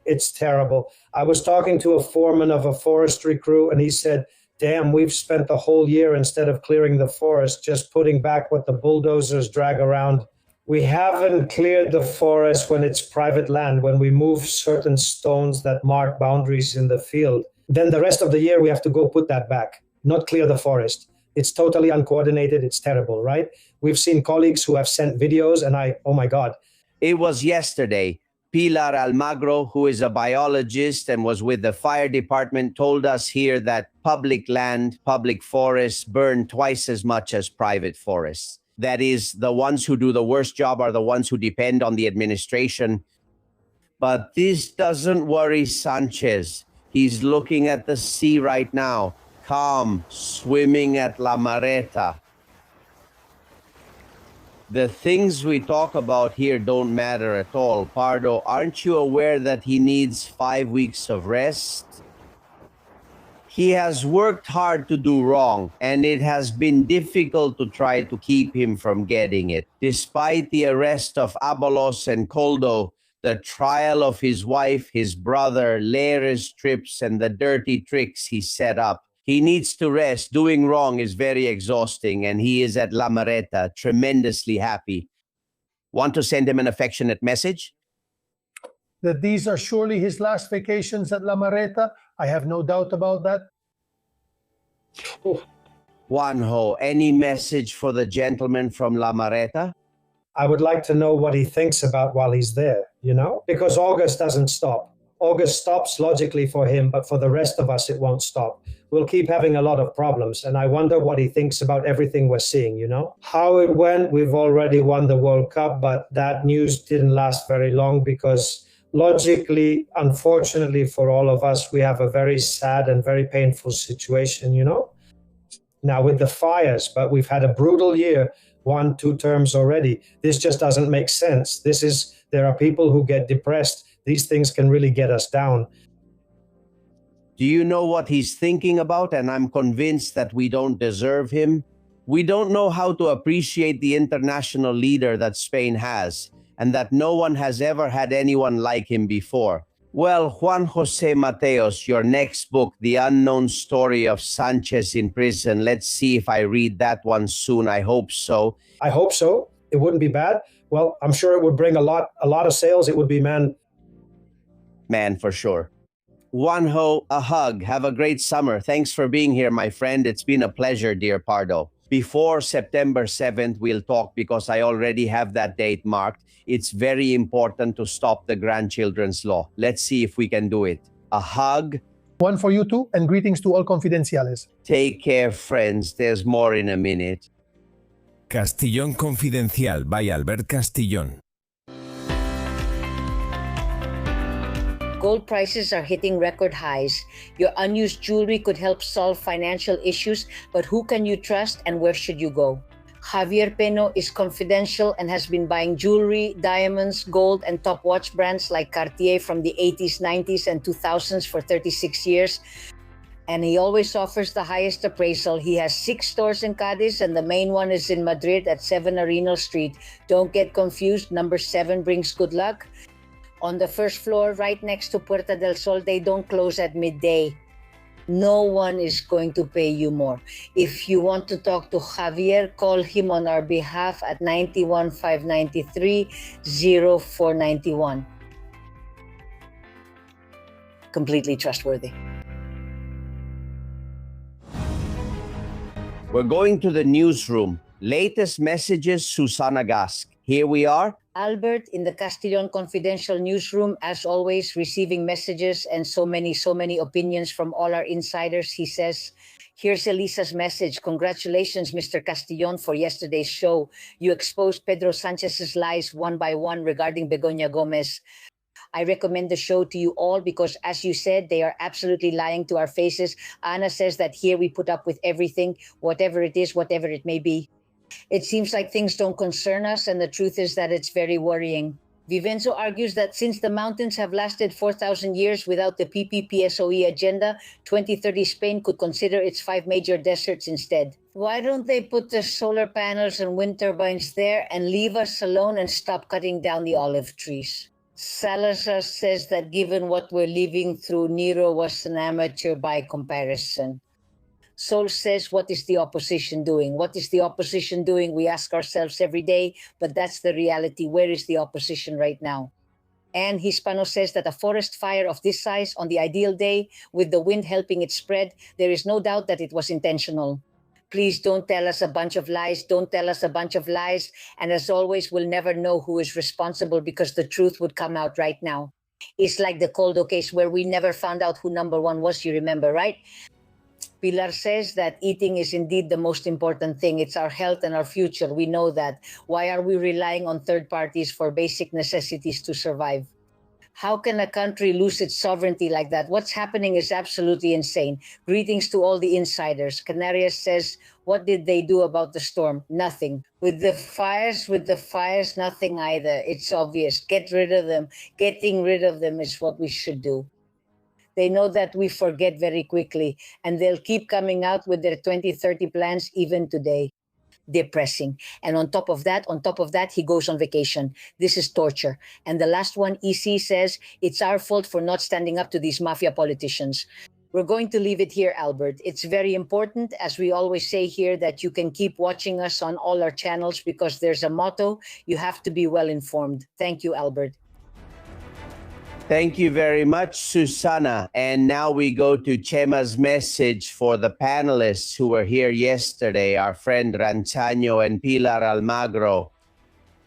It's terrible. I was talking to a foreman of a forestry crew, and he said, damn, we've spent the whole year, instead of clearing the forest, just putting back what the bulldozers drag around. We haven't cleared the forest when it's private land, when we move certain stones that mark boundaries in the field. Then the rest of the year, we have to go put that back. Not clear the forest. It's totally uncoordinated. It's terrible, right? We've seen colleagues who have sent videos and oh my God. It was yesterday. Pilar Almagro, who is a biologist and was with the fire department, told us here that public land, public forests burn twice as much as private forests. That is, the ones who do the worst job are the ones who depend on the administration. But this doesn't worry Sanchez. He's looking at the sea right now. Calm, swimming at La Mareta. The things we talk about here don't matter at all. Pardo, aren't you aware that he needs 5 weeks of rest? He has worked hard to do wrong, and it has been difficult to try to keep him from getting it. Despite the arrest of Abalos and Coldo, the trial of his wife, his brother, Lere's trips, and the dirty tricks he set up, he needs to rest. Doing wrong is very exhausting, and he is at La Mareta, tremendously happy. Want to send him an affectionate message? That these are surely his last vacations at La Mareta. I have no doubt about that. Juanjo, any message for the gentleman from La Mareta? I would like to know what he thinks about while he's there, because August doesn't stop. August stops logically for him, but for the rest of us, it won't stop. We'll keep having a lot of problems, and I wonder what he thinks about everything we're seeing, How it went, we've already won the World Cup, but that news didn't last very long because logically, unfortunately for all of us, we have a very sad and very painful situation, Now with the fires, but we've had a brutal year, 1-2 terms already. This just doesn't make sense. There are people who get depressed. These things can really get us down. Do you know what he's thinking about? And I'm convinced that we don't deserve him. We don't know how to appreciate the international leader that Spain has, and that no one has ever had anyone like him before. Well, Juan Jose Mateos, your next book, The Unknown Story of Sanchez in Prison. Let's see if I read that one soon. I hope so. I hope so. It wouldn't be bad. Well, I'm sure it would bring a lot of sales. It would be man for sure. Juanjo, a hug. Have a great summer. Thanks for being here, my friend. It's been a pleasure, dear Pardo. Before September 7th, we'll talk because I already have that date marked. It's very important to stop the grandchildren's law. Let's see if we can do it. A hug. One for you too, and greetings to all confidenciales. Take care, friends. There's more in a minute. Castillón Confidencial by Albert Castillón. Gold prices are hitting record highs. Your unused jewelry could help solve financial issues, but who can you trust and where should you go? Javier Peno is confidential and has been buying jewelry, diamonds, gold, and top watch brands like Cartier from the 80s, 90s, and 2000s for 36 years. And he always offers the highest appraisal. He has 6 stores in Cadiz, and the main one is in Madrid at 7 Arenal Street. Don't get confused. Number 7 brings good luck. On the first floor, right next to Puerta del Sol, they don't close at midday. No one is going to pay you more. If you want to talk to Javier, call him on our behalf at 91-593-0491. Completely trustworthy. We're going to the newsroom. Latest messages, Susana Gask. Here we are. Albert in the Castillón Confidential newsroom, as always, receiving messages and so many opinions from all our insiders. He says, here's Elisa's message. Congratulations, Mr. Castillón, for yesterday's show. You exposed Pedro Sanchez's lies one by one regarding Begoña Gomez. I recommend the show to you all because, as you said, they are absolutely lying to our faces. Ana says that here we put up with everything, whatever it is, whatever it may be. It seems like things don't concern us, and the truth is that it's very worrying. Vivenzo argues that since the mountains have lasted 4,000 years without the PSOE agenda, 2030 Spain could consider its 5 major deserts instead. Why don't they put the solar panels and wind turbines there and leave us alone and stop cutting down the olive trees? Salazar says that given what we're living through, Nero was an amateur by comparison. Sol says, what is the opposition doing? What is the opposition doing? We ask ourselves every day, but that's the reality. Where is the opposition right now? And Hispano says that a forest fire of this size on the ideal day, with the wind helping it spread, there is no doubt that it was intentional. Please don't tell us a bunch of lies. Don't tell us a bunch of lies. And as always, we'll never know who is responsible because the truth would come out right now. It's like the Coldo case where we never found out who number 1 was, you remember, right? Pilar says that eating is indeed the most important thing. It's our health and our future. We know that. Why are we relying on third parties for basic necessities to survive? How can a country lose its sovereignty like that? What's happening is absolutely insane. Greetings to all the insiders. Canarias says, what did they do about the storm? Nothing. With the fires, nothing either. It's obvious. Get rid of them. Getting rid of them is what we should do. They know that we forget very quickly, and they'll keep coming out with their 2030 plans even today. Depressing. And on top of that, he goes on vacation. This is torture. And the last one, EC says, it's our fault for not standing up to these mafia politicians. We're going to leave it here, Albert. It's very important, as we always say here, that you can keep watching us on all our channels because there's a motto, you have to be well informed. Thank you, Albert. Thank you very much, Susana. And now we go to Chema's message for the panelists who were here yesterday, our friend Ranchano and Pilar Almagro.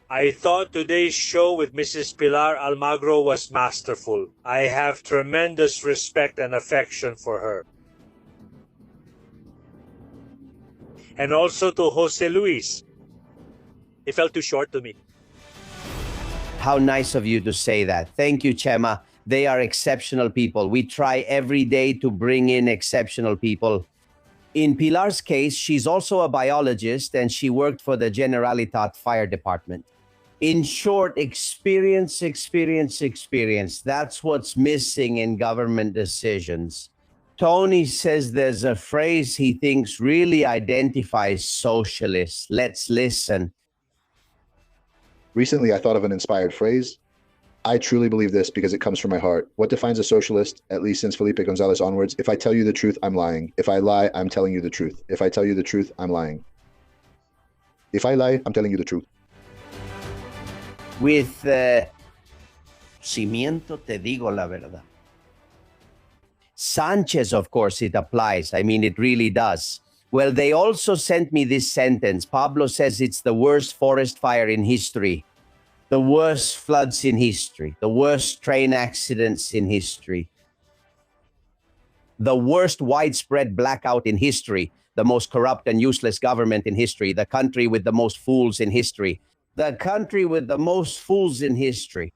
I thought today's show with Mrs. Pilar Almagro was masterful. I have tremendous respect and affection for her. And also to Jose Luis. It felt too short to me. How nice of you to say that. Thank you, Chema. They are exceptional people. We try every day to bring in exceptional people. In Pilar's case, she's also a biologist and she worked for the Generalitat Fire Department. In short, experience. That's what's missing in government decisions. Tony says there's a phrase he thinks really identifies socialists. Let's listen. Recently, I thought of an inspired phrase. I truly believe this because it comes from my heart. What defines a socialist, at least since Felipe Gonzalez onwards? If I tell you the truth, I'm lying. If I lie, I'm telling you the truth. If I tell you the truth, I'm lying. If I lie, I'm telling you the truth. With cimiento te digo la verdad. Sanchez, of course, it applies. I mean, it really does. Well, they also sent me this sentence. Pablo says it's the worst forest fire in history, the worst floods in history, the worst train accidents in history, the worst widespread blackout in history, the most corrupt and useless government in history, the country with the most fools in history, the country with the most fools in history.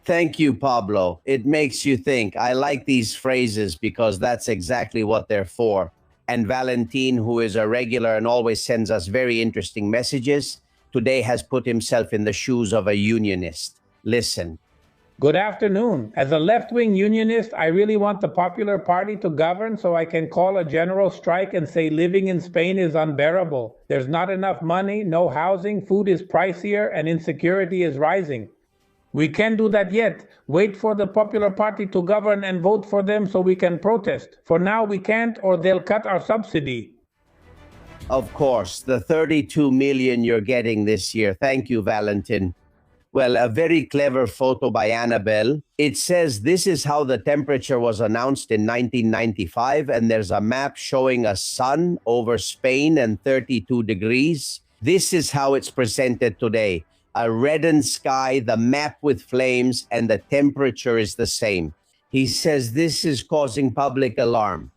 Thank you, Pablo. It makes you think. I like these phrases because that's exactly what they're for. And Valentin, who is a regular and always sends us very interesting messages, today has put himself in the shoes of a unionist. Listen. Good afternoon. As a left-wing unionist, I really want the Popular Party to govern so I can call a general strike and say living in Spain is unbearable. There's not enough money, no housing, food is pricier, and insecurity is rising. We can't do that yet. Wait for the Popular Party to govern and vote for them so we can protest. For now, we can't, or they'll cut our subsidy. Of course, the 32 million you're getting this year. Thank you, Valentin. Well, a very clever photo by Annabelle. It says this is how the temperature was announced in 1995, and there's a map showing a sun over Spain and 32 degrees. This is how it's presented today. A reddened sky, the map with flames, and the temperature is the same. He says this is causing public alarm.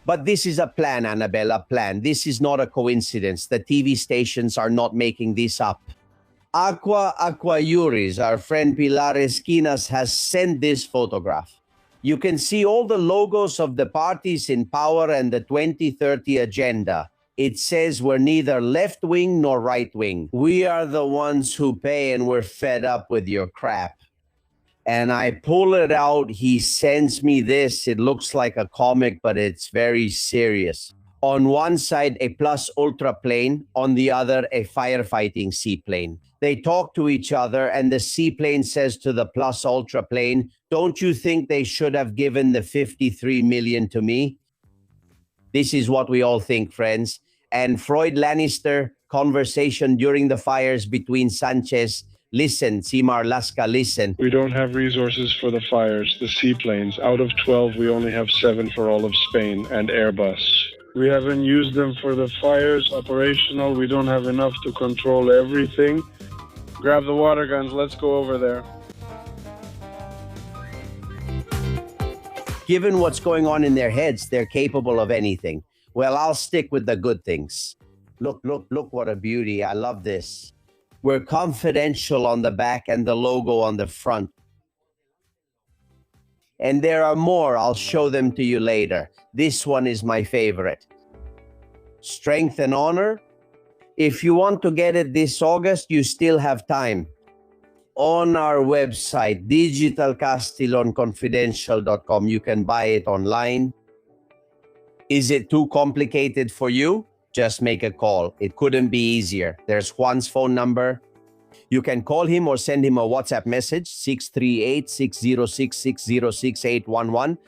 But this is a plan, Annabelle, a plan. This is not a coincidence. The TV stations are not making this up. Aqua Iuris, our friend Pilar Esquinas, has sent this photograph. You can see all the logos of the parties in power and the 2030 agenda. It says we're neither left-wing nor right-wing. We are the ones who pay, and we're fed up with your crap. And I pull it out. He sends me this. It looks like a comic, but it's very serious. On one side, a Plus Ultra plane. On the other, a firefighting seaplane. They talk to each other, and the seaplane says to the Plus Ultra plane, "Don't you think they should have given the 53 million to me?" This is what we all think, friends. And Freud Lannister, conversation during the fires between Sanchez. Listen, Simar Lasca, listen. We don't have resources for the fires, the seaplanes. Out of 12, we only have 7 for all of Spain and Airbus. We haven't used them for the fires, operational. We don't have enough to control everything. Grab the water guns, let's go over there. Given what's going on in their heads, they're capable of anything. Well, I'll stick with the good things. Look, what a beauty. I love this. We're confidential on the back and the logo on the front. And there are more. I'll show them to you later. This one is my favorite. Strength and honor. If you want to get it this August, you still have time. On our website, digitalcastilonconfidential.com, you can buy it online. Is it too complicated for you? Just make a call. It couldn't be easier. There's Juan's phone number. You can call him or send him a WhatsApp message, 638-606-606-811.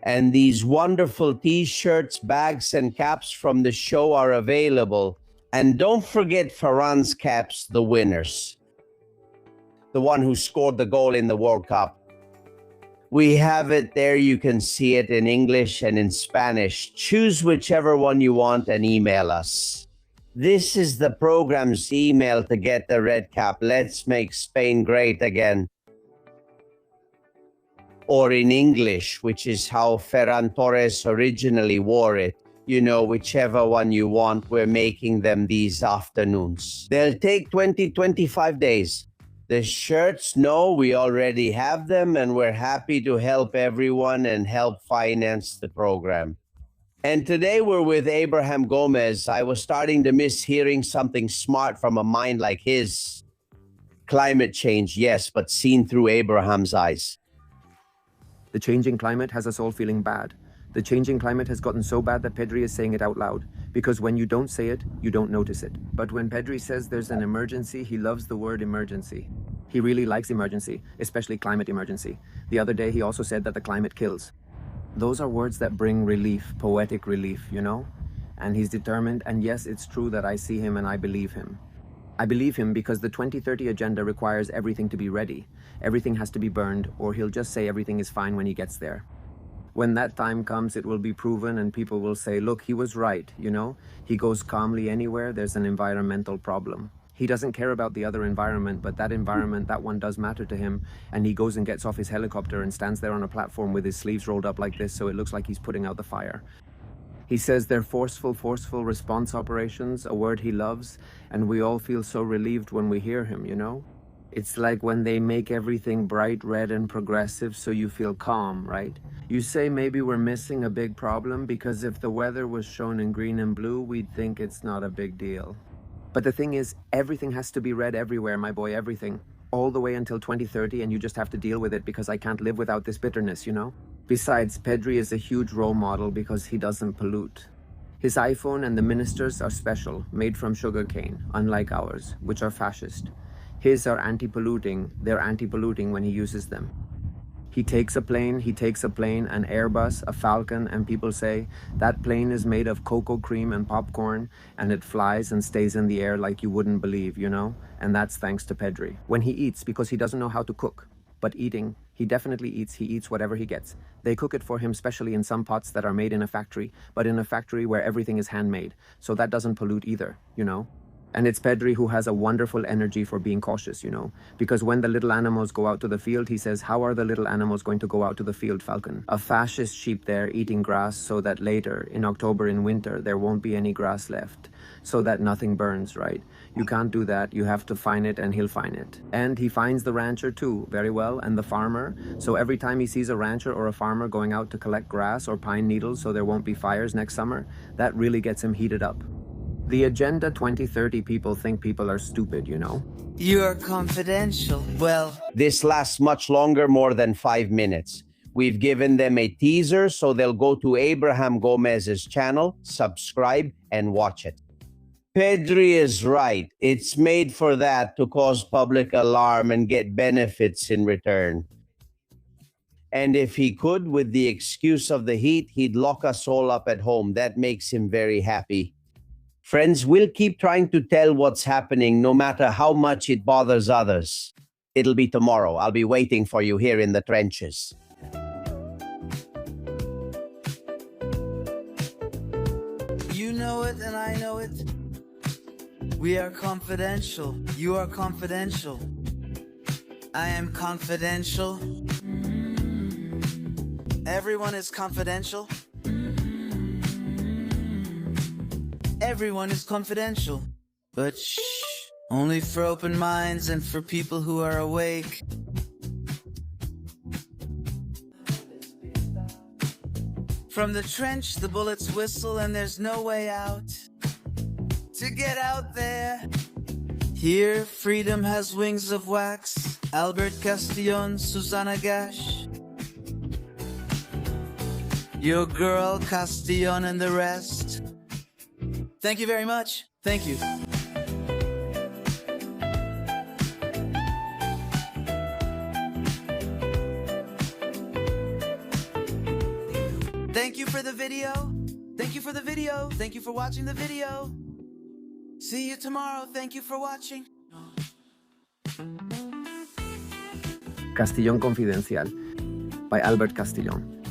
And these wonderful t-shirts, bags, and caps from the show are available. And don't forget Ferran's caps, the winners. The one who scored the goal in the World Cup. We have it there. You can see it in English and in Spanish. Choose whichever one you want and email us. This is the program's email to get the red cap. Let's make Spain great again. Or in English, which is how Ferran Torres originally wore it. You know, whichever one you want, we're making them these afternoons. They'll take 20-25 days. The shirts, no, we already have them, and we're happy to help everyone and help finance the program. And today we're with Abraham Gomez. I was starting to miss hearing something smart from a mind like his. Climate change, yes, but seen through Abraham's eyes. The changing climate has us all feeling bad. The changing climate has gotten so bad that Pedri is saying it out loud, because when you don't say it, you don't notice it. But when Pedri says there's an emergency, he loves the word emergency. He really likes emergency, especially climate emergency. The other day, he also said that the climate kills. Those are words that bring relief, poetic relief, you know? And he's determined, and yes, it's true that I see him and I believe him. I believe him because the 2030 agenda requires everything to be ready. Everything has to be burned, or he'll just say everything is fine when he gets there. When that time comes, it will be proven and people will say, look, he was right, you know? He goes calmly anywhere there's an environmental problem. He doesn't care about the other environment, but that environment, that one does matter to him. And he goes and gets off his helicopter and stands there on a platform with his sleeves rolled up like this so it looks like he's putting out the fire. He says they're forceful response operations, a word he loves, and we all feel so relieved when we hear him, you know? It's like when they make everything bright red and progressive so you feel calm, right? You say maybe we're missing a big problem because if the weather was shown in green and blue, we'd think it's not a big deal. But the thing is, everything has to be red everywhere, my boy, everything. All the way until 2030, and you just have to deal with it because I can't live without this bitterness, you know? Besides, Pedri is a huge role model because he doesn't pollute. His iPhone and the ministers are special, made from sugarcane, unlike ours, which are fascist. His are anti-polluting, they're anti-polluting when he uses them. He takes a plane, an Airbus, a Falcon, and people say, that plane is made of cocoa cream and popcorn, and it flies and stays in the air like you wouldn't believe, you know? And that's thanks to Pedri. When he eats, because he doesn't know how to cook. But eating, he definitely eats, he eats whatever he gets. They cook it for him specially in some pots that are made in a factory, but in a factory where everything is handmade. So that doesn't pollute either, you know? And it's Pedri who has a wonderful energy for being cautious, you know? Because when the little animals go out to the field, he says, how are the little animals going to go out to the field, Falcon? A fascist sheep there eating grass so that later, in October in winter, there won't be any grass left. So that nothing burns, right? You can't do that. You have to find it and he'll find it. And he finds the rancher too, very well, and the farmer. So every time he sees a rancher or a farmer going out to collect grass or pine needles so there won't be fires next summer, that really gets him heated up. The Agenda 2030 people think people are stupid, you know? You're confidential. Well, this lasts much longer, more than 5 minutes. We've given them a teaser, so they'll go to Abraham Gomez's channel, subscribe, and watch it. Pedri is right. It's made for that, to cause public alarm and get benefits in return. And if he could, with the excuse of the heat, he'd lock us all up at home. That makes him very happy. Friends, we'll keep trying to tell what's happening, no matter how much it bothers others. It'll be tomorrow. I'll be waiting for you here in the trenches. you know it and I know it. We are confidential. You are confidential. I am confidential. Everyone is confidential. Everyone is confidential. But shh, only for open minds and for people who are awake. From the trench, the bullets whistle and there's no way out. To get out there. Here, freedom has wings of wax. Albert Castillon, Susana Gash. Your girl, Castillon, and the rest. Thank you very much. Thank you. Thank you for the video. Thank you for the video. Thank you for watching the video. See you tomorrow. Thank you for watching. Castillon Confidencial by Albert Castillon.